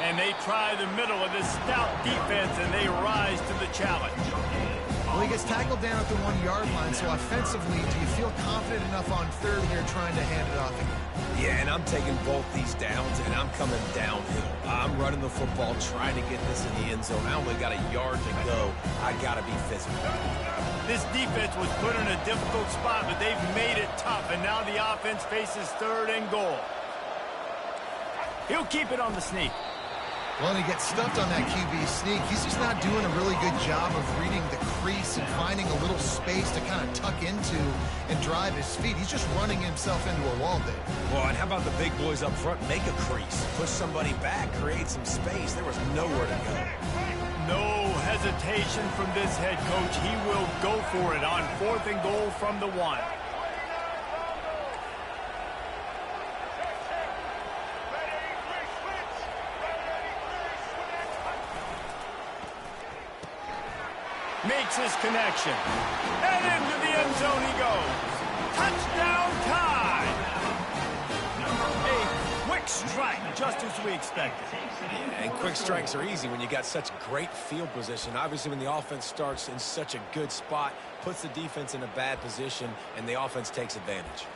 And they try the middle of this stout defense, and they rise to the challenge. Well, he gets tackled down at the 1-yard line, so offensively, do you feel confident enough on third here trying to hand it off again? Yeah, and I'm taking both these downs, and I'm coming downhill. I'm running the football, trying to get this in the end zone. I only got a yard to go. I got to be physical. This defense was put in a difficult spot, but they've made it tough, and now the offense faces third and goal. He'll keep it on the sneak. Well, and he gets stuffed on that QB sneak. He's just not doing a really good job of reading the crease and finding a little space to kind of tuck into and drive his feet. He's just running himself into a wall there. Well, and how about the big boys up front? Make a crease. Push somebody back. Create some space. There was nowhere to go. No hesitation from this head coach. He will go for it on 4th and goal from the 1. Makes his connection. And into the end zone he goes. Touchdown time! A quick strike, just as we expected. Yeah, and quick strikes are easy when you got such great field position. Obviously, when the offense starts in such a good spot, puts the defense in a bad position, and the offense takes advantage.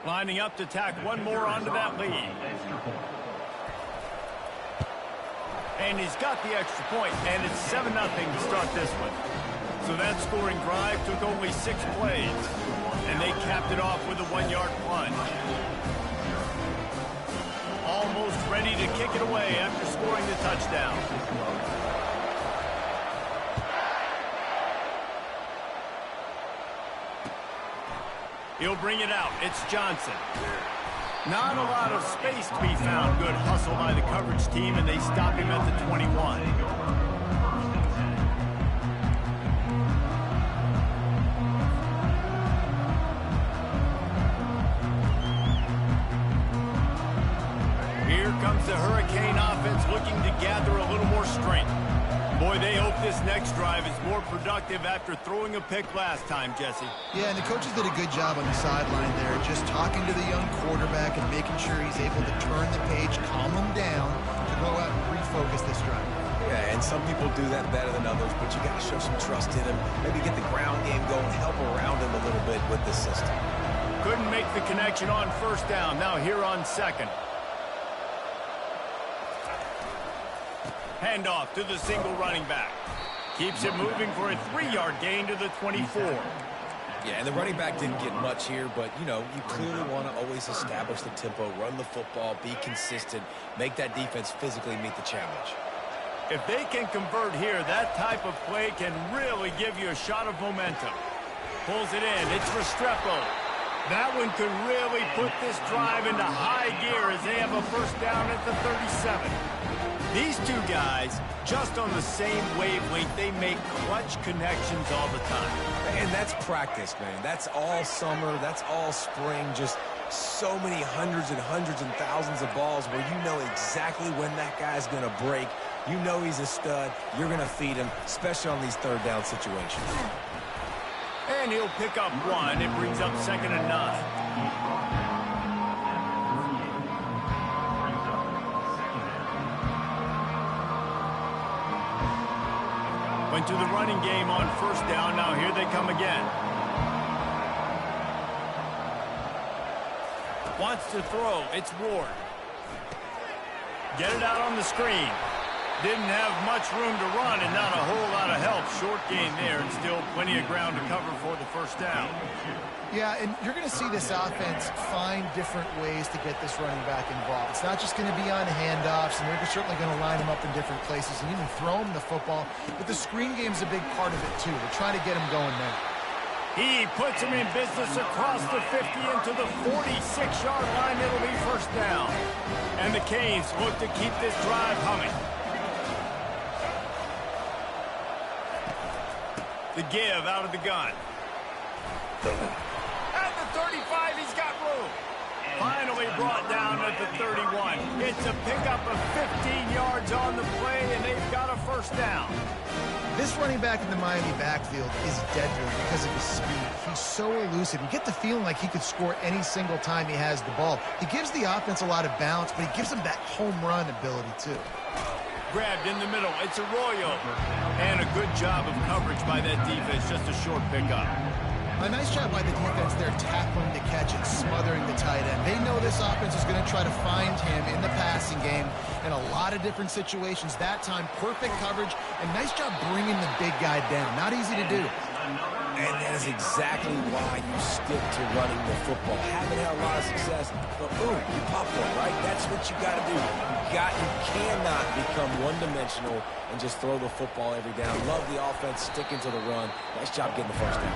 Lining up to tack one more onto that lead. And he's got the extra point, and it's 7-0 to start this one. So that scoring drive took only 6 plays, and they capped it off with a 1-yard plunge. Almost ready to kick it away after scoring the touchdown. He'll bring it out. It's Johnson. Not a lot of space to be found. Good hustle by the coverage team, and they stop him at the 21. Here comes the Hurricane offense looking to gather a little more strength. Boy, they hope this next drive is more productive after throwing a pick last time, Jesse. Yeah, and the coaches did a good job on the sideline there, just talking to the young quarterback and making sure he's able to turn the page, calm him down, to go out and refocus this drive. Yeah, and some people do that better than others, but you got to show some trust in him. Maybe get the ground game going, help around him a little bit with this system. Couldn't make the connection on 1st down. Now here on 2nd. Handoff to the single running back. Keeps it moving for a 3-yard gain to the 24. Yeah, and the running back didn't get much here, but, you know, you clearly want to always establish the tempo, run the football, be consistent, make that defense physically meet the challenge. If they can convert here, that type of play can really give you a shot of momentum. Pulls it in. It's Restrepo. That one could really put this drive into high gear as they have a 1st down at the 37. These two guys, just on the same wavelength, they make clutch connections all the time. And that's practice, man. That's all summer. That's all spring. Just so many hundreds and thousands of balls where you know exactly when that guy's going to break. You know he's a stud. You're going to feed him, especially on these 3rd down situations. And he'll pick up 1. It brings up 2nd and 9. Went to the running game on 1st down. Now here they come again. Wants to throw. It's Ward. Get it out on the screen. Didn't have much room to run and not a whole lot of help. Short gain there and still plenty of ground to cover for the 1st down. Yeah, and you're going to see this offense find different ways to get this running back involved. It's not just going to be on handoffs, and they're certainly going to line him up in different places and even throw him the football. But the screen game's a big part of it, too. They're trying to get him going now. He puts him in business across the 50 into the 46-yard line. It'll be 1st down. And the Canes look to keep this drive humming. The give out of the gun. At the 35, he's got room. Finally brought down down at the 31. It's a pickup of 15 yards on the play, and they've got a first down. This running back in the Miami backfield is deadly because of his speed. He's so elusive. You get the feeling like he could score any single time he has the ball. He gives the offense a lot of balance, but he gives them that home run ability, too. Grabbed in the middle. It's Arroyo. And a good job of coverage by that defense. Just a short pickup. A nice job by the defense there, tackling the catch and smothering the tight end. They know this offense is going to try to find him in the passing game in a lot of different situations. That time, perfect coverage, and nice job bringing the big guy down. Not easy to do. And that is exactly why you stick to running the football. Haven't had a lot of success, but boom, you pop one, right? That's what you got to do. You cannot become one-dimensional and just throw the football every down. Love the offense, sticking to the run. Nice job getting the first down.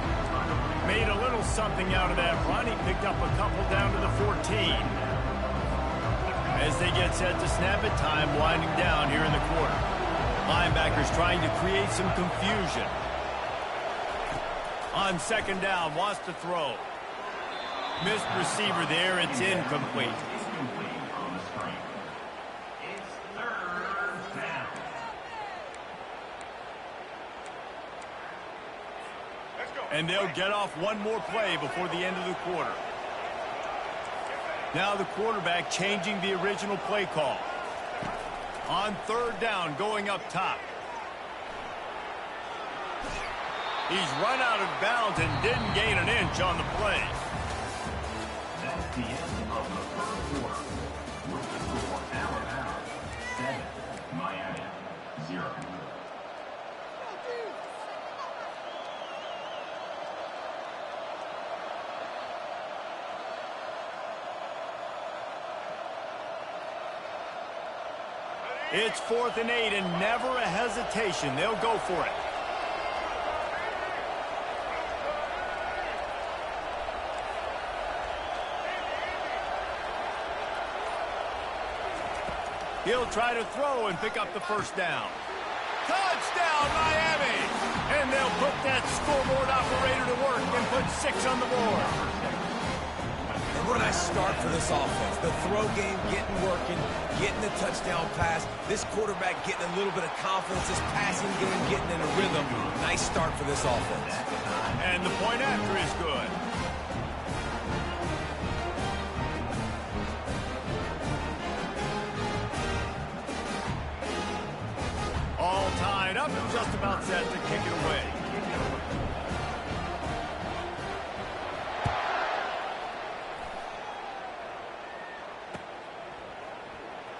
Made a little something out of that run. He picked up a couple down to the 14. As they get set to snap it, time winding down here in the quarter. Linebackers trying to create some confusion. On second down, wants to throw. Missed receiver there. It's incomplete. And they'll get off one more play before the end of the quarter. Now the quarterback changing the original play call. On third down, going up top. He's run out of bounds and didn't gain an inch on the play. That's the end of the third quarter. With the score, Alabama 7, Miami 0. It's 4th and 8 and never a hesitation. They'll go for it. He'll try to throw and pick up the first down. Touchdown, Miami! And they'll put that scoreboard operator to work and put 6 on the board. And what a nice start for this offense. The throw game getting working, getting the touchdown pass. This quarterback getting a little bit of confidence. This passing game getting in a rhythm. Nice start for this offense. And the point after is good. All tied up and just about set to kick it away.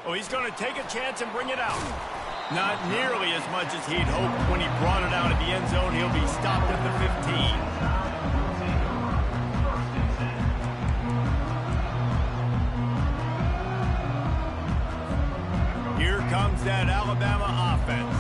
Oh, he's going to take a chance and bring it out. Not nearly as much as he'd hoped when he brought it out at the end zone. He'll be stopped at the 15. Here comes that Alabama offense.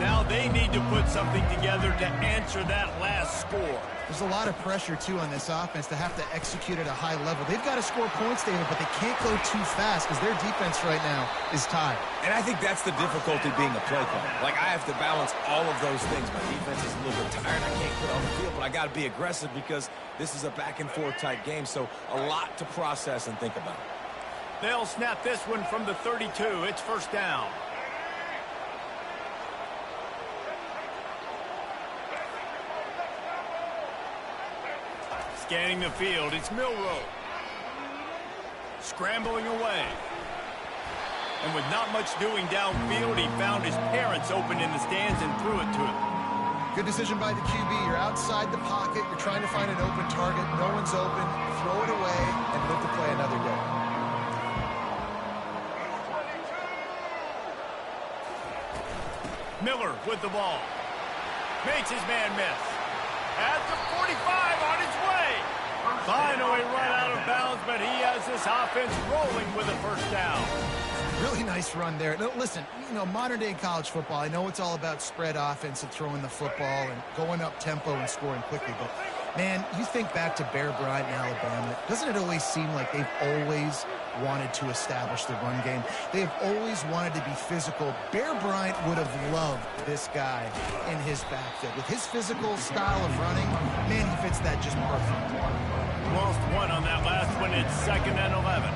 Now they need to put something together to answer that last score. There's a lot of pressure, too, on this offense to have to execute at a high level. They've got to score points, David, but they can't go too fast because their defense right now is tied. And I think that's the difficulty being a play caller. Like, I have to balance all of those things. My defense is a little bit tired. I can't put on the field, but I got to be aggressive because this is a back-and-forth type game, so a lot to process and think about. They'll snap this one from the 32. It's first down. Scanning the field, it's Milroe. Scrambling away. And with not much doing downfield, he found his parents open in the stands and threw it to him. Good decision by the QB. You're outside the pocket. You're trying to find an open target. No one's open. Throw it away and live to play another day. Miller with the ball. Makes his man miss. At the 45 on his way. Finally run out of bounds, but he has this offense rolling with a first down. Really nice run there. Now, listen, you know, modern-day college football, I know it's all about spread offense and throwing the football and going up tempo and scoring quickly, but, man, you think back to Bear Bryant in Alabama, doesn't it always seem like they've always wanted to establish the run game? They have always wanted to be physical. Bear Bryant would have loved this guy in his backfield. With his physical style of running, man, he fits that just perfect. Lost one on that last one. It's 2nd and 11.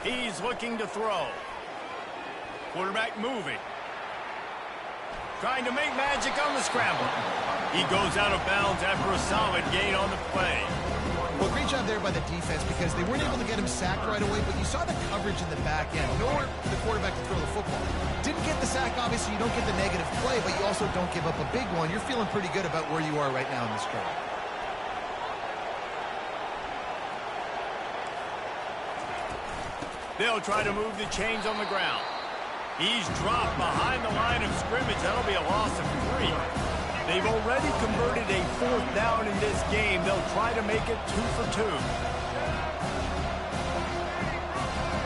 He's looking to throw. Quarterback moving. Trying to make magic on the scramble. He goes out of bounds after a solid gain on the play. Well, great job there by the defense because they weren't able to get him sacked right away, but you saw the coverage in the back end. Nowhere for the quarterback to throw the football. Didn't get the sack, obviously. You don't get the negative play, but you also don't give up a big one. You're feeling pretty good about where you are right now in this drive. They'll try to move the chains on the ground. He's dropped behind the line of scrimmage. That'll be a loss of 3. They've already converted a 4th down in this game. They'll try to make it 2 for 2.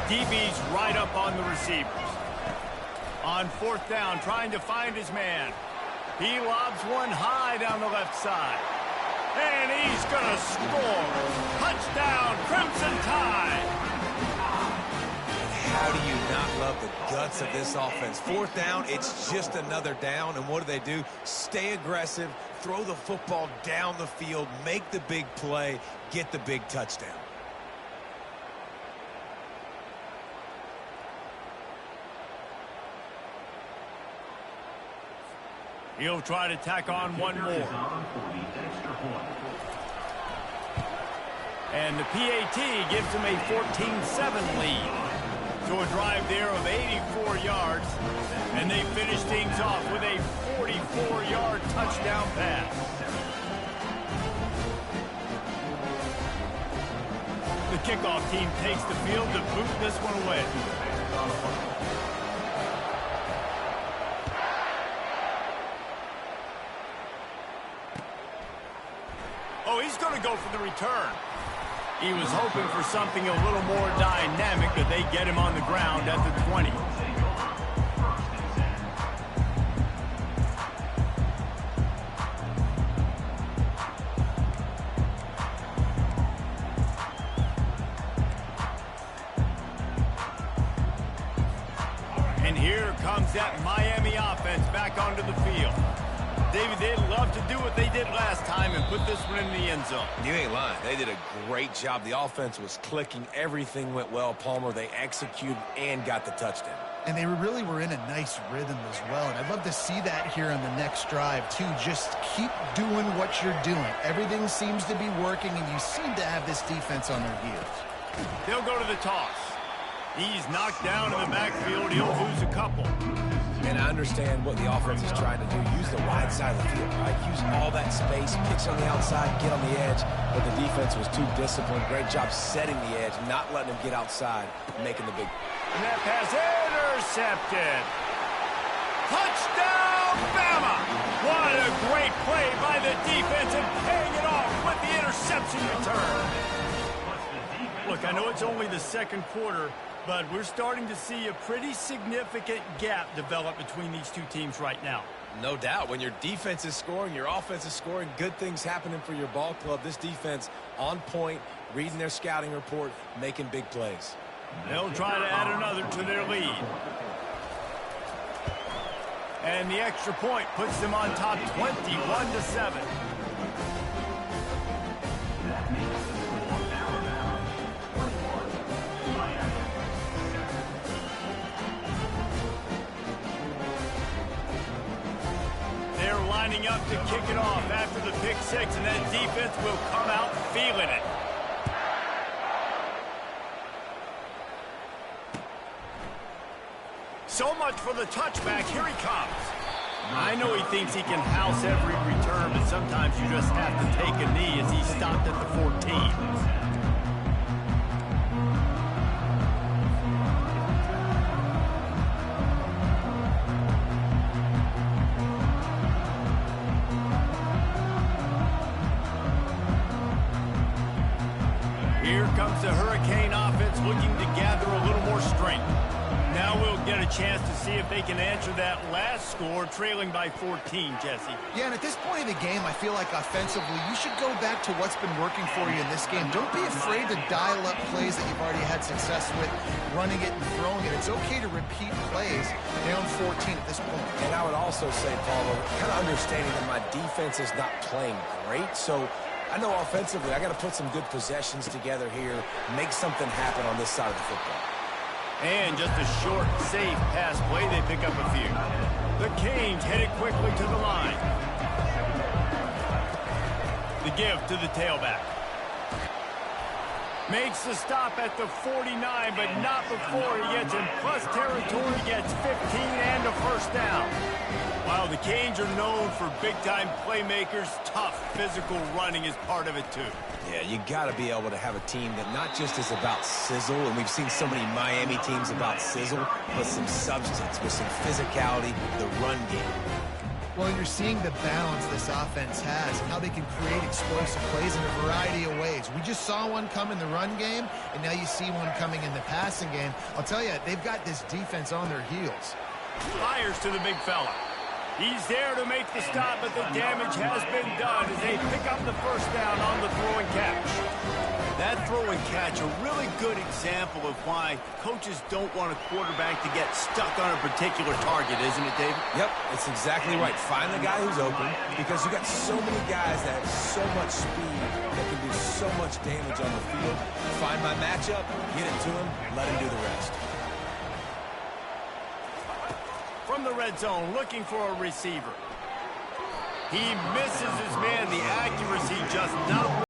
DB's right up on the receivers. On 4th down, trying to find his man. He lobs one high down the left side. And he's going to score. Touchdown, Crimson Tide. How do you not love the guts of this offense? 4th down, it's just another down, and what do? Stay aggressive, throw the football down the field, make the big play, get the big touchdown. He'll try to tack on one more. And the PAT gives him a 14-7 lead. To a drive there of 84 yards, and they finish things off with a 44-yard touchdown pass. The kickoff team takes the field to boot this one away. Oh, he's going to go for the return. He was hoping for something a little more dynamic, but they get him on the ground at the 20. And here comes that Miami offense back onto the field. David, they'd love to do what they did last time and put this one in the end zone. You ain't lying. They did a great job. The offense was clicking. Everything went well, Palmer. They executed and got the touchdown. And they really were in a nice rhythm as well. And I'd love to see that here on the next drive, too. Just keep doing what you're doing. Everything seems to be working, and you seem to have this defense on their heels. They'll go to the toss. He's knocked down in the backfield. He'll lose a couple. And I understand what the offense is trying to do. Use the wide side of the field, right? Use all that space, pitch on the outside, get on the edge. But the defense was too disciplined. Great job setting the edge, not letting him get outside, making the big. And that pass intercepted. Touchdown, Bama! What a great play by the defense and paying it off with the interception return. Look, I know it's only the 2nd quarter, but we're starting to see a pretty significant gap develop between these two teams right now. No doubt. When your defense is scoring, your offense is scoring, good things happening for your ball club. This defense on point, reading their scouting report, making big plays. They'll try to add another to their lead. And the extra point puts them on top 21-7. Lining up to kick it off after the pick 6, and that defense will come out feeling it. So much for the touchback. Here he comes. I know he thinks he can house every return, but sometimes you just have to take a knee as he stopped at the 14. Here comes the Hurricane offense looking to gather a little more strength. Now we'll get a chance to see if they can answer that last score, trailing by 14, Jesse. Yeah, and at this point in the game, I feel like offensively, you should go back to what's been working for you in this game. Don't be afraid to dial up plays that you've already had success with, running it and throwing it. It's okay to repeat plays down 14 at this point. And I would also say, Paulo, kind of understanding that my defense is not playing great, so I know offensively I got to put some good possessions together here, make something happen on this side of the football. And just a short, safe pass play, they pick up a few. The Canes headed quickly to the line. The give to the tailback. Makes the stop at the 49, but not before he gets in plus territory, gets 15 and a first down. While the Canes are known for big-time playmakers, tough physical running is part of it too. Yeah, you got to be able to have a team that not just is about sizzle, and we've seen so many Miami teams about sizzle, but some substance with some physicality, the run game. Well, you're seeing the balance this offense has and how they can create explosive plays in a variety of ways. We just saw one come in the run game, and now you see one coming in the passing game. I'll tell you, they've got this defense on their heels. Fires to the big fella. He's there to make the stop, but the damage has been done as they pick up the first down on the throw and catch. That throw and catch, a really good example of why coaches don't want a quarterback to get stuck on a particular target, isn't it, David? Yep, it's exactly right. Find the guy who's open, because you got so many guys that have so much speed that can do so much damage on the field. Find my matchup, get it to him, let him do the rest. From the red zone, looking for a receiver. He misses his man. The accuracy just not.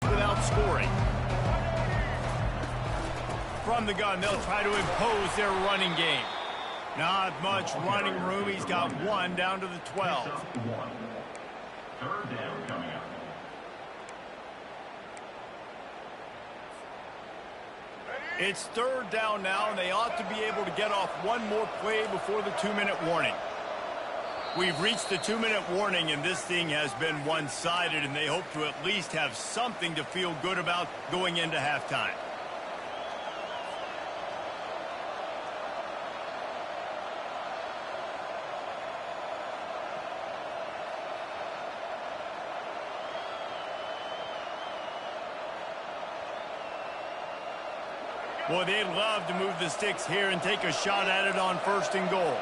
Without scoring. From the gun, they'll try to impose their running game. Not much running room. He's got one down to the 12. Third down coming up. It's third down now, and they ought to be able to get off one more play before the 2-minute warning. We've reached the 2-minute warning, and this thing has been one-sided, and they hope to at least have something to feel good about going into halftime. Boy, they'd love to move the sticks here and take a shot at it on 1st and goal.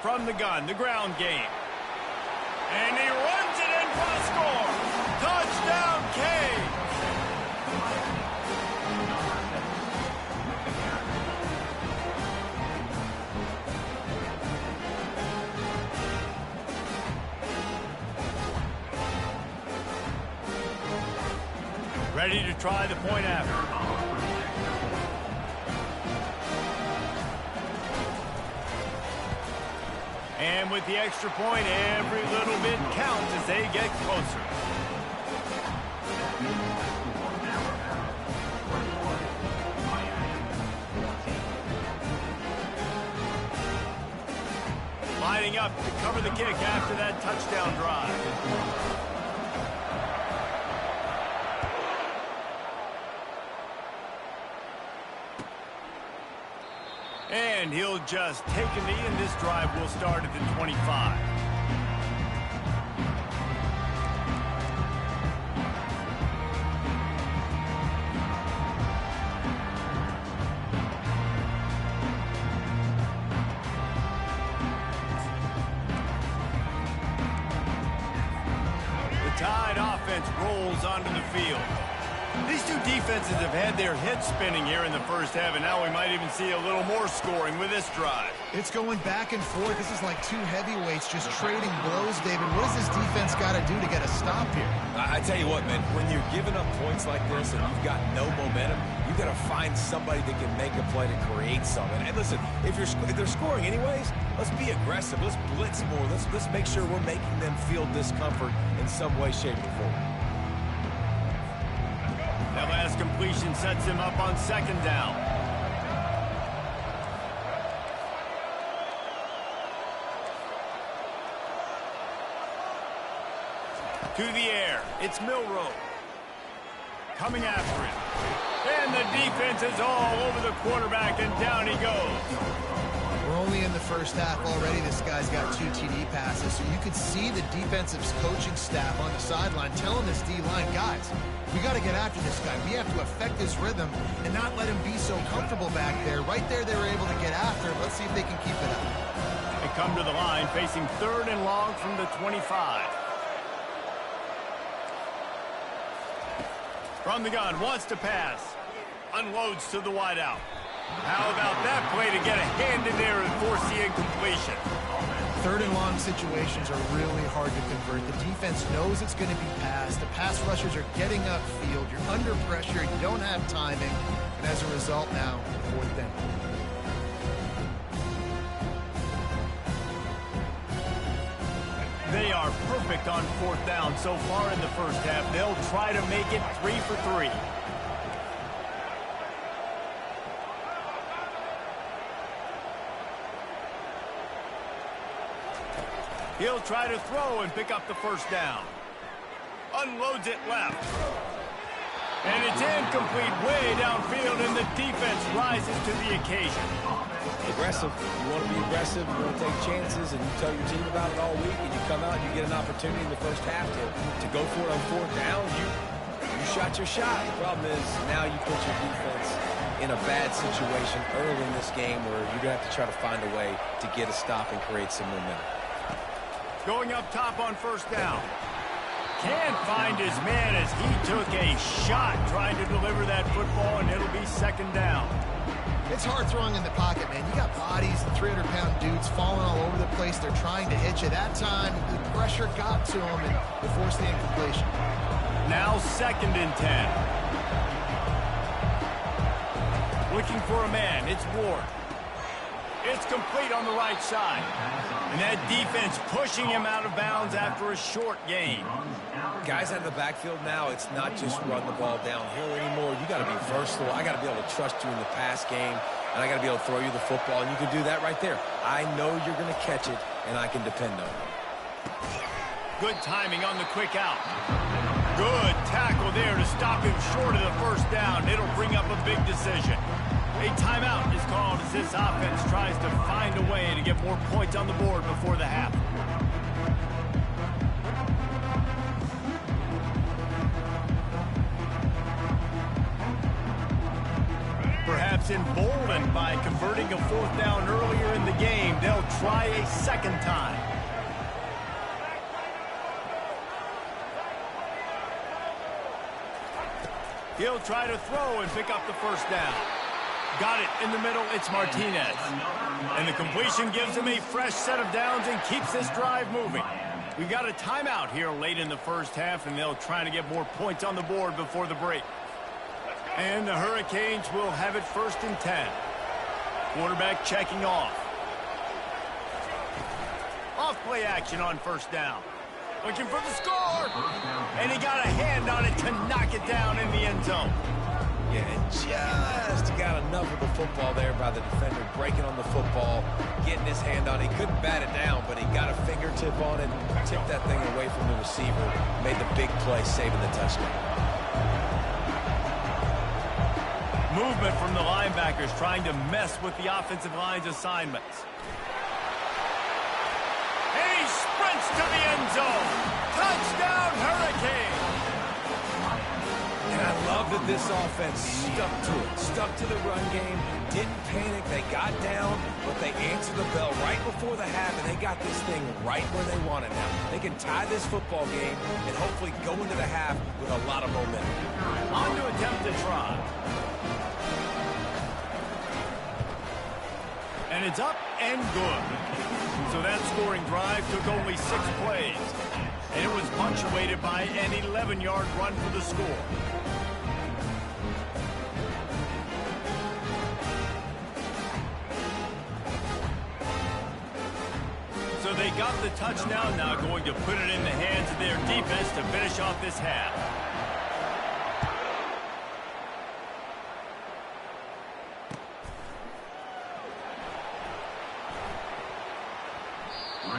From the gun, the ground game. And he runs it in for the score. Touchdown, Canes! Ready to try the point after. And with the extra point, every little bit counts as they get closer. Lining up to cover the kick after that touchdown drive. And he'll just take a knee, and this drive will start at the 25. The Tide offense rolls onto the field. These two defenses have had their heads spinning here in the first half, and now we might even see a little more scoring with this drive. It's going back and forth. This is like two heavyweights just trading blows, David. What does this defense got to do to get a stop here? I tell you what, man, when you're giving up points like this and you've got no momentum, you've got to find somebody that can make a play to create something. And listen, if they're scoring anyways, let's be aggressive. Let's blitz more. Let's make sure we're making them feel discomfort in some way, shape, or form. That last completion sets him up on 2nd down. To the air, it's Milroe. Coming after him. And the defense is all over the quarterback, and down he goes. only in the first half already. This guy's got 2 TD passes, so you could see the defensive coaching staff on the sideline telling this D-line, guys, we got to get after this guy. We have to affect his rhythm and not let him be so comfortable back there. Right there, they were able to get after him. Let's see if they can keep it up. They come to the line facing 3rd and long from the 25. From the gun, wants to pass. Unloads to the wideout. How about that play to get a hand in there and force the incompletion? 3rd and long situations are really hard to convert. The defense knows it's going to be passed. The pass rushers are getting upfield. You're under pressure. You don't have timing. And as a result now, 4th down. They are perfect on 4th down so far in the first half. They'll try to make it 3 for 3. He'll try to throw and pick up the first down. Unloads it left. And it's incomplete way downfield, and the defense rises to the occasion. Aggressive. You want to be aggressive. You want to take chances, and you tell your team about it all week, and you come out and you get an opportunity in the first half to go for it on 4th down. You shot your shot. The problem is now you put your defense in a bad situation early in this game where you're going to have to try to find a way to get a stop and create some momentum. Going up top on 1st down. Can't find his man as he took a shot trying to deliver that football, and it'll be 2nd down. It's hard throwing in the pocket, man. You got bodies and 300-pound dudes falling all over the place. They're trying to hit you. That time, the pressure got to him, and they forced the incompletion. Now 2nd and 10. Looking for a man. It's Ward. It's complete on the right side. And that defense pushing him out of bounds after a short gain. Guys out of the backfield now, it's not just run the ball downhill anymore. You got to be versatile. I got to be able to trust you in the pass game, and I got to be able to throw you the football, and you can do that right there. I know you're going to catch it, and I can depend on it. Good timing on the quick out. Good tackle there to stop him short of the first down. It'll bring up a big decision. A timeout is called as this offense tries to find a way to get more points on the board before the half. Perhaps emboldened by converting a 4th down earlier in the game, they'll try a 2nd time. He'll try to throw and pick up the first down. Got it in the middle. It's Martinez. And the completion gives him a fresh set of downs and keeps this drive moving. We've got a timeout here late in the first half, and they'll try to get more points on the board before the break. And the Hurricanes will have it 1st and 10. Quarterback checking off. Off play action on 1st down. Looking for the score. And he got a hand on it to knock it down in the end zone. Yeah, and just got enough of the football there by the defender, breaking on the football, getting his hand on it. He couldn't bat it down, but he got a fingertip on it, tipped that thing away from the receiver, made the big play, saving the touchdown. Movement from the linebackers trying to mess with the offensive line's assignments. And he sprints to the end zone. Touchdown, Hurricane! And I love that this offense stuck to the run game, didn't panic, they got down, but they answered the bell right before the half, and they got this thing right where they want it now. They can tie this football game and hopefully go into the half with a lot of momentum. On to attempt to try. And it's up and good. So that scoring drive took only 6 plays. And it was punctuated by an 11-yard run for the score. So they got the touchdown, now going to put it in the hands of their defense to finish off this half.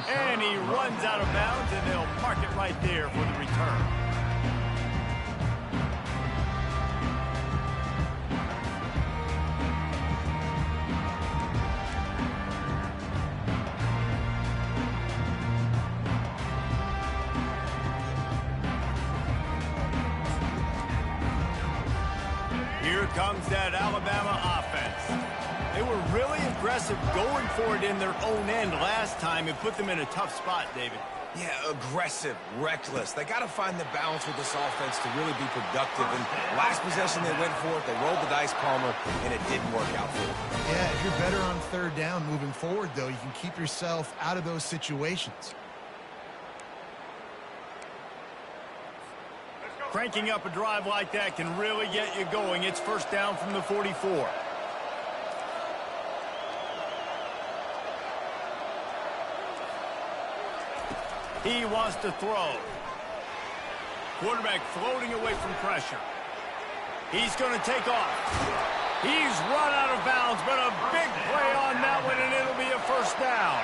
And he runs out of bounds, and they'll mark it right there for the return. aggressive going for it in their own end last time. It put them in a tough spot, David. Yeah, aggressive, reckless. They got to find the balance with this offense to really be productive. And last possession they went for it, they rolled the dice, Palmer, and it didn't work out for them. Yeah, if you're better on third down moving forward, though, you can keep yourself out of those situations. Cranking up a drive like that can really get you going. It's first down from the 44. He wants to throw. Quarterback floating away from pressure. He's going to take off. He's run out of bounds, but a big play on that one, and it'll be a first down.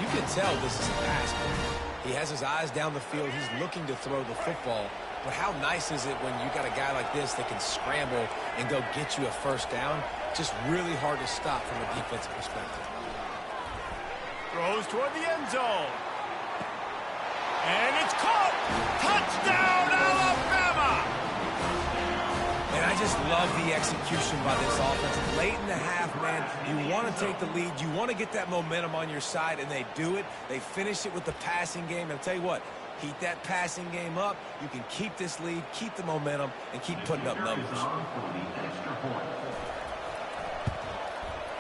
You can tell this is a pass play. He has his eyes down the field. He's looking to throw the football. But how nice is it when you got a guy like this that can scramble and go get you a first down? Just really hard to stop from a defensive perspective. Throws toward the end zone. And it's caught! Touchdown, Alabama! And I just love the execution by this offense. Late in the half, man, you want to take the lead. You want to get that momentum on your side, and they do it. They finish it with the passing game. And I'll tell you what, heat that passing game up. You can keep this lead, keep the momentum, and keep putting up numbers.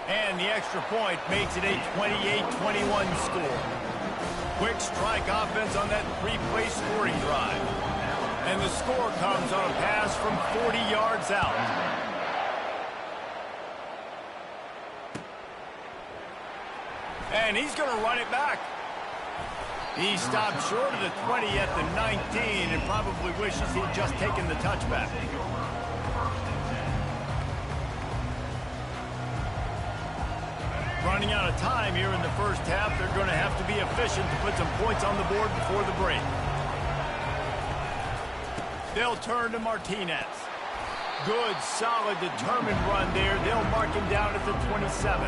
And the extra point makes it a 28-21 score. Quick strike offense on that three-play scoring drive. And the score comes on a pass from 40 yards out. And he's going to run it back. He stopped short of the 20 at the 19 and probably wishes he'd just taken the touchback. Running out of time here in the first half. They're going to have to be efficient to put some points on the board before the break. They'll turn to Martinez. Good, solid, determined run there. They'll mark him down at the 27.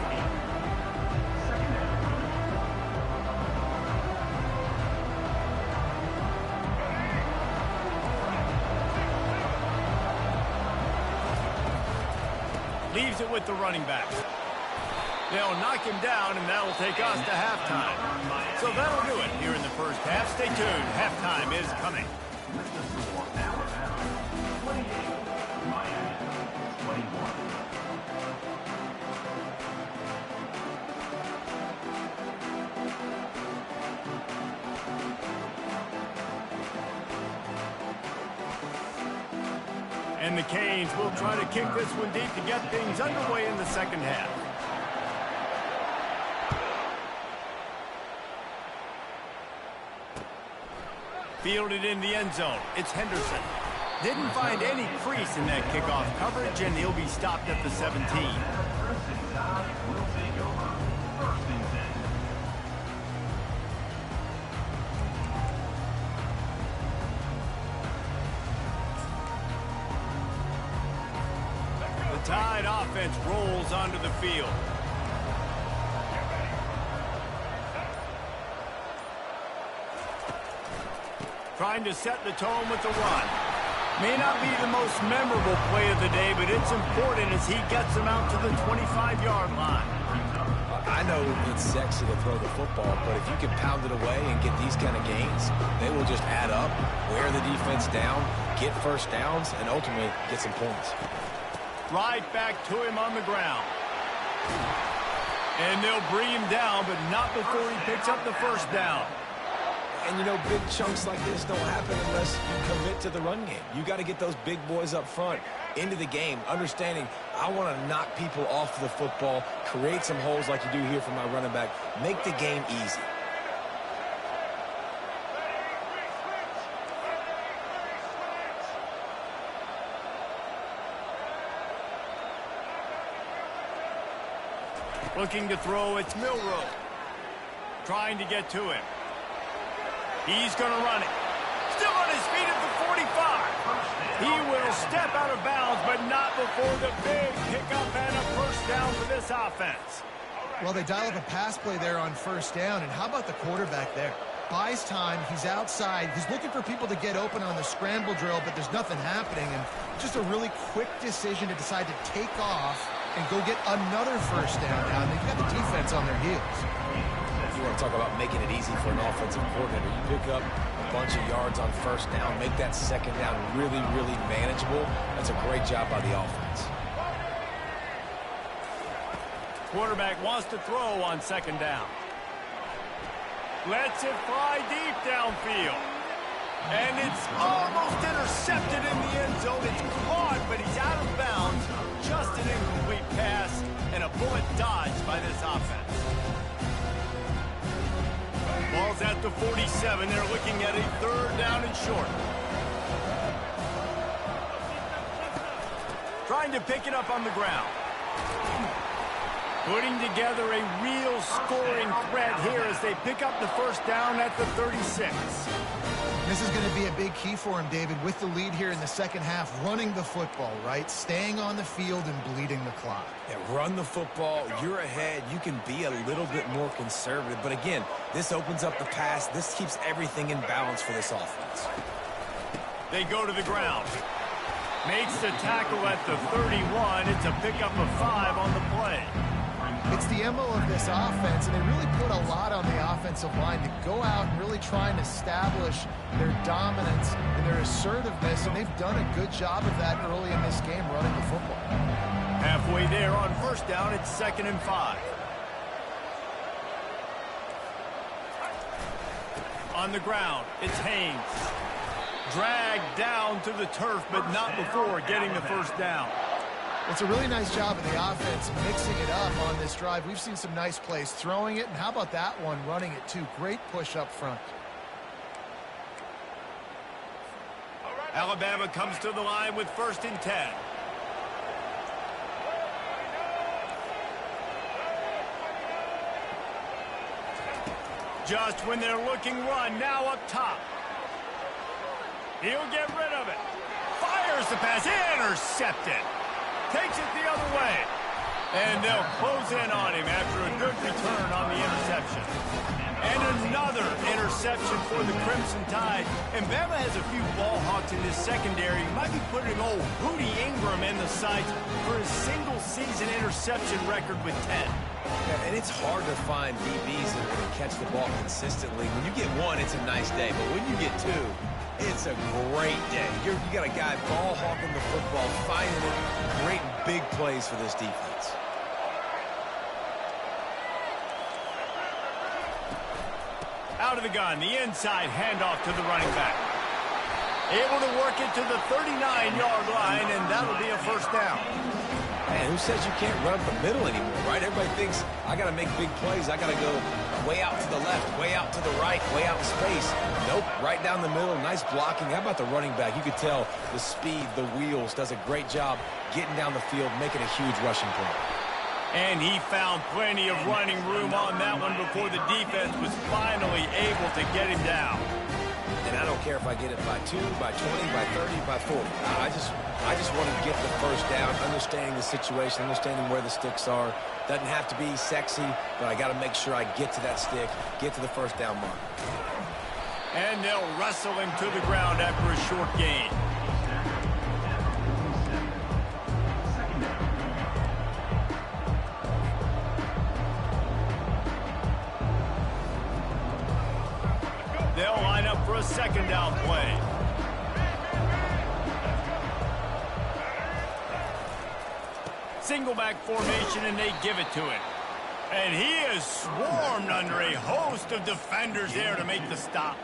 Leaves it with the running backs. They'll knock him down, and that'll take us to halftime. So that'll do it here in the first half. Stay tuned. Halftime is coming. And the Canes will try to kick this one deep to get things underway in the second half. Fielded in the end zone. It's Henderson. Didn't find any crease in that kickoff coverage, and he'll be stopped at the 17. The Tide offense rolls onto the field. Trying to set the tone with the run. May not be the most memorable play of the day, but it's important as he gets them out to the 25-yard line. I know it's sexy to throw the football, but if you can pound it away and get these kind of gains, they will just add up, wear the defense down, get first downs, and ultimately get some points. Right back to him on the ground. And they'll bring him down, but not before he picks up the first down. And, you know, big chunks like this don't happen unless you commit to the run game. You got to get those big boys up front into the game, understanding I want to knock people off the football, create some holes like you do here for my running back, make the game easy. Looking to throw, it's Milroe. Trying to get to him. He's going to run it. Still on his feet at the 45. He will step out of bounds, but not before the big pickup and a first down for this offense. Well, they dial up a pass play there on first down, and how about the quarterback there? Buys time, he's outside, he's looking for people to get open on the scramble drill, but there's nothing happening, and just a really quick decision to decide to take off and go get another first down now. They've got the defense on their heels. You want to talk about making it easy for an offensive coordinator. You pick up a bunch of yards on first down, make that second down really, really manageable. That's a great job by the offense. Quarterback wants to throw on second down. Lets it fly deep downfield. And it's almost intercepted in the end zone. It's caught, but he's out of bounds. Just an incomplete pass and a bullet dodged by this offense. Ball's at the 47. They're looking at a third down and short. Trying to pick it up on the ground. Putting together a real scoring threat here as they pick up the first down at the 36. This is going to be a big key for him, David, with the lead here in the second half, running the football, right? Staying on the field and bleeding the clock. Yeah, run the football. You're ahead. You can be a little bit more conservative. But again, this opens up the pass. This keeps everything in balance for this offense. They go to the ground. Makes the tackle at the 31. It's a pickup of 5 on the play. It's the MO of this offense, and they really put a lot on the offensive line to go out and really try and establish their dominance and their assertiveness, and they've done a good job of that early in this game running the football. Halfway there on first down, it's 2nd and 5. On the ground, it's Haynes. Dragged down to the turf, but not before getting the first down. It's a really nice job of the offense mixing it up on this drive. We've seen some nice plays throwing it, and how about that one running it too? Great push up front. Alabama comes to the line with 1st and 10. Just when they're looking run, now up top. He'll get rid of it. Fires the pass, intercepted. Takes it the other way. And they'll close in on him after a good return on the interception. And another interception for the Crimson Tide. And Bama has a few ball hawks in this secondary. He might be putting old Hootie Ingram in the sights for his single-season interception record with 10. Yeah, and it's hard to find DBs that are going to catch the ball consistently. When you get one, it's a nice day. But when you get two, it's a great day. You got a guy ball hawking the football, finding it, creating big plays for this defense. Out of the gun, the inside handoff to the running back. Able to work it to the 39-yard line, and that'll be a first down. Man, who says you can't run up the middle anymore, right? Everybody thinks, I got to make big plays. I got to go way out to the left, way out to the right, way out in space. Nope, right down the middle. Nice blocking. How about the running back? You could tell the speed, the wheels, does a great job getting down the field, making a huge rushing play. And he found plenty of running room on that one before the defense was finally able to get him down. And I don't care if I get it by 2, by 20, by 30, by 40. I just want to get the first down, understanding the situation, understanding where the sticks are. Doesn't have to be sexy, but I got to make sure I get to that stick, get to the first down mark. And they'll wrestle him to the ground after a short gain. They'll line up for a 2nd down play. Single back formation, and they give it to him. And he is swarmed under a host of defenders there to make the stop.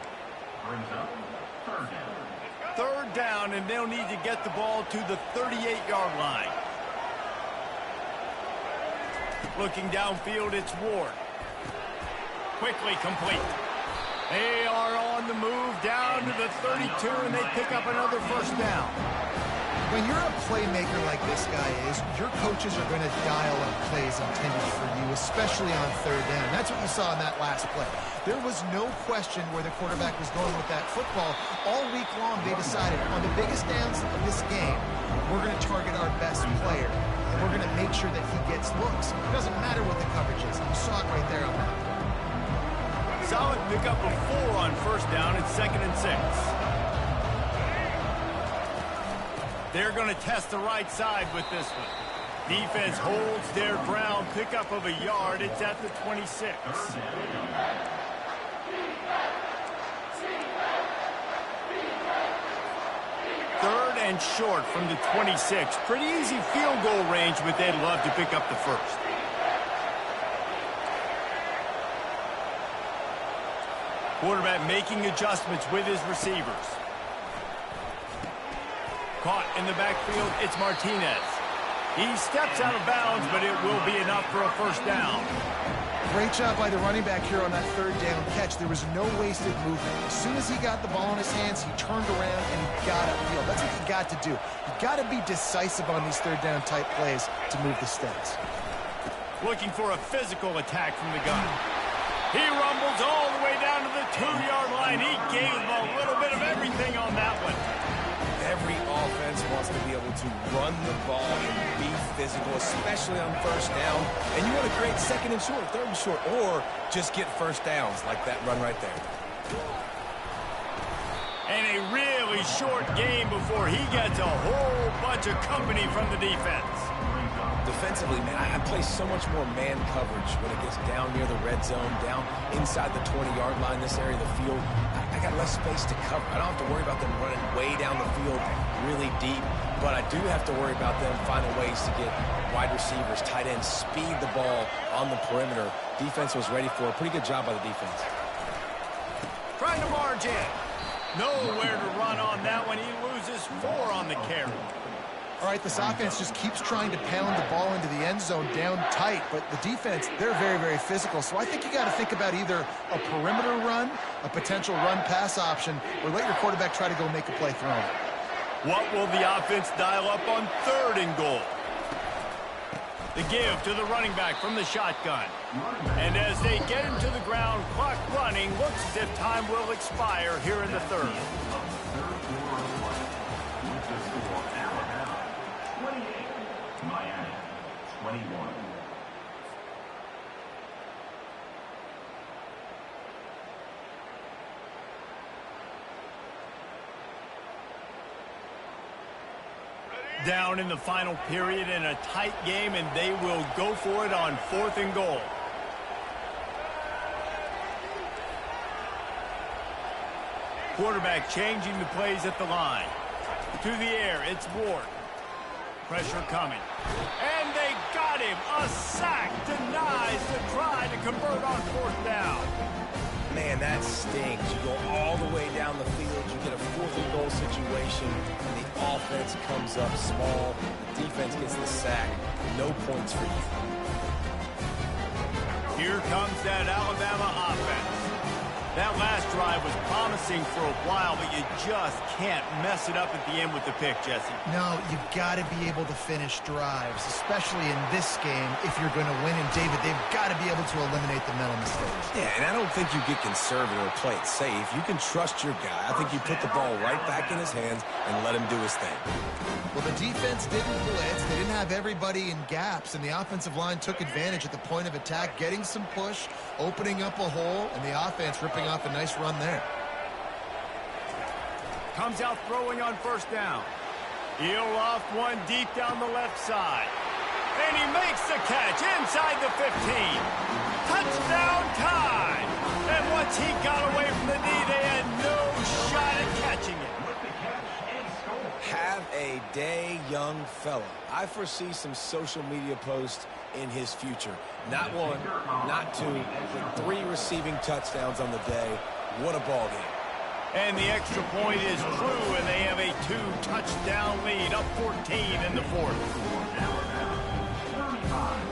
Brings up 3rd down. 3rd down, and they'll need to get the ball to the 38-yard line. Looking downfield, it's Ward. Quickly complete. They are on the move down to the 32, and they pick up another first down. When you're a playmaker like this guy is, your coaches are going to dial up plays intended for you, especially on 3rd down. That's what you saw in that last play. There was no question where the quarterback was going with that football. All week long, they decided on the biggest downs of this game, we're going to target our best player, and we're going to make sure that he gets looks. It doesn't matter what the coverage is. You saw it right there on that play. Solid pickup of 4 on first down. It's 2nd and 6. They're going to test the right side with this one. Defense holds their ground, pickup of a yard. It's at the 26. Third and short from the 26. Pretty easy field goal range, but they'd love to pick up the first. Quarterback making adjustments with his receivers. Caught in the backfield, it's Martinez. He steps out of bounds, but it will be enough for a first down. Great job by the running back here on that third down catch. There was no wasted movement. As soon as he got the ball in his hands, he turned around and he got upfield. That's what you got to do. You got to be decisive on these third down type plays to move the stakes. Looking for a physical attack from the gun. He rumbles all the way down to the 2-yard line. He gave him a little bit of everything on that one. Every offense wants to be able to run the ball and be physical, especially on first down. And you want to create second and short, third and short, or just get first downs like that run right there. And a really short game before he gets a whole bunch of company from the defense. Defensively, man, I play so much more man coverage when it gets down near the red zone, down inside the 20-yard line, this area of the field. I got less space to cover. I don't have to worry about them running way down the field really deep, but I do have to worry about them finding ways to get wide receivers, tight ends, speed the ball on the perimeter. Defense was ready for a pretty good job by the defense. Trying to barge in. Nowhere to run on that one. He loses 4 on the carry. All right, this offense just keeps trying to pound the ball into the end zone down tight, but the defense, they're very, very physical. So I think you got to think about either a perimeter run, a potential run-pass option, or let your quarterback try to go make a play throwing. What will the offense dial up on 3rd and goal? The give to the running back from the shotgun. And as they get him to the ground, clock running, looks as if time will expire here in the 3rd. Miami, 21. Down in the final period in a tight game, and they will go for it on 4th and goal. Quarterback changing the plays at the line. To the air, it's Ward. Pressure coming. And they got him. A sack denies the try to convert on 4th down. Man, that stings. You go all the way down the field. You get a 4th and goal situation. And the offense comes up small. The defense gets the sack. No points for you. Here comes that Alabama offense. That last drive was promising for a while, but you just can't mess it up at the end with the pick, Jesse. No, you've got to be able to finish drives, especially in this game if you're going to win. And, David, they've got to be able to eliminate the mental mistakes. Yeah, and I don't think you get conservative or play it safe. You can trust your guy. I think you put the ball right back in his hands and let him do his thing. Well, the defense didn't blitz. They didn't have everybody in gaps, and the offensive line took advantage at the point of attack, getting some push, opening up a hole, and the offense ripping off a nice run there. Comes out throwing on 1st down. He'll loft one deep down the left side. And he makes the catch inside the 15. Touchdown time! And once he got away from the knee, they had no shot at catching it. Have a day, young fella. I foresee some social media posts in his future. Not 1, not 2, but 3 receiving touchdowns on the day. What a ball game. And the extra point is true, and they have a 2-touchdown lead, up 14 in the 4th.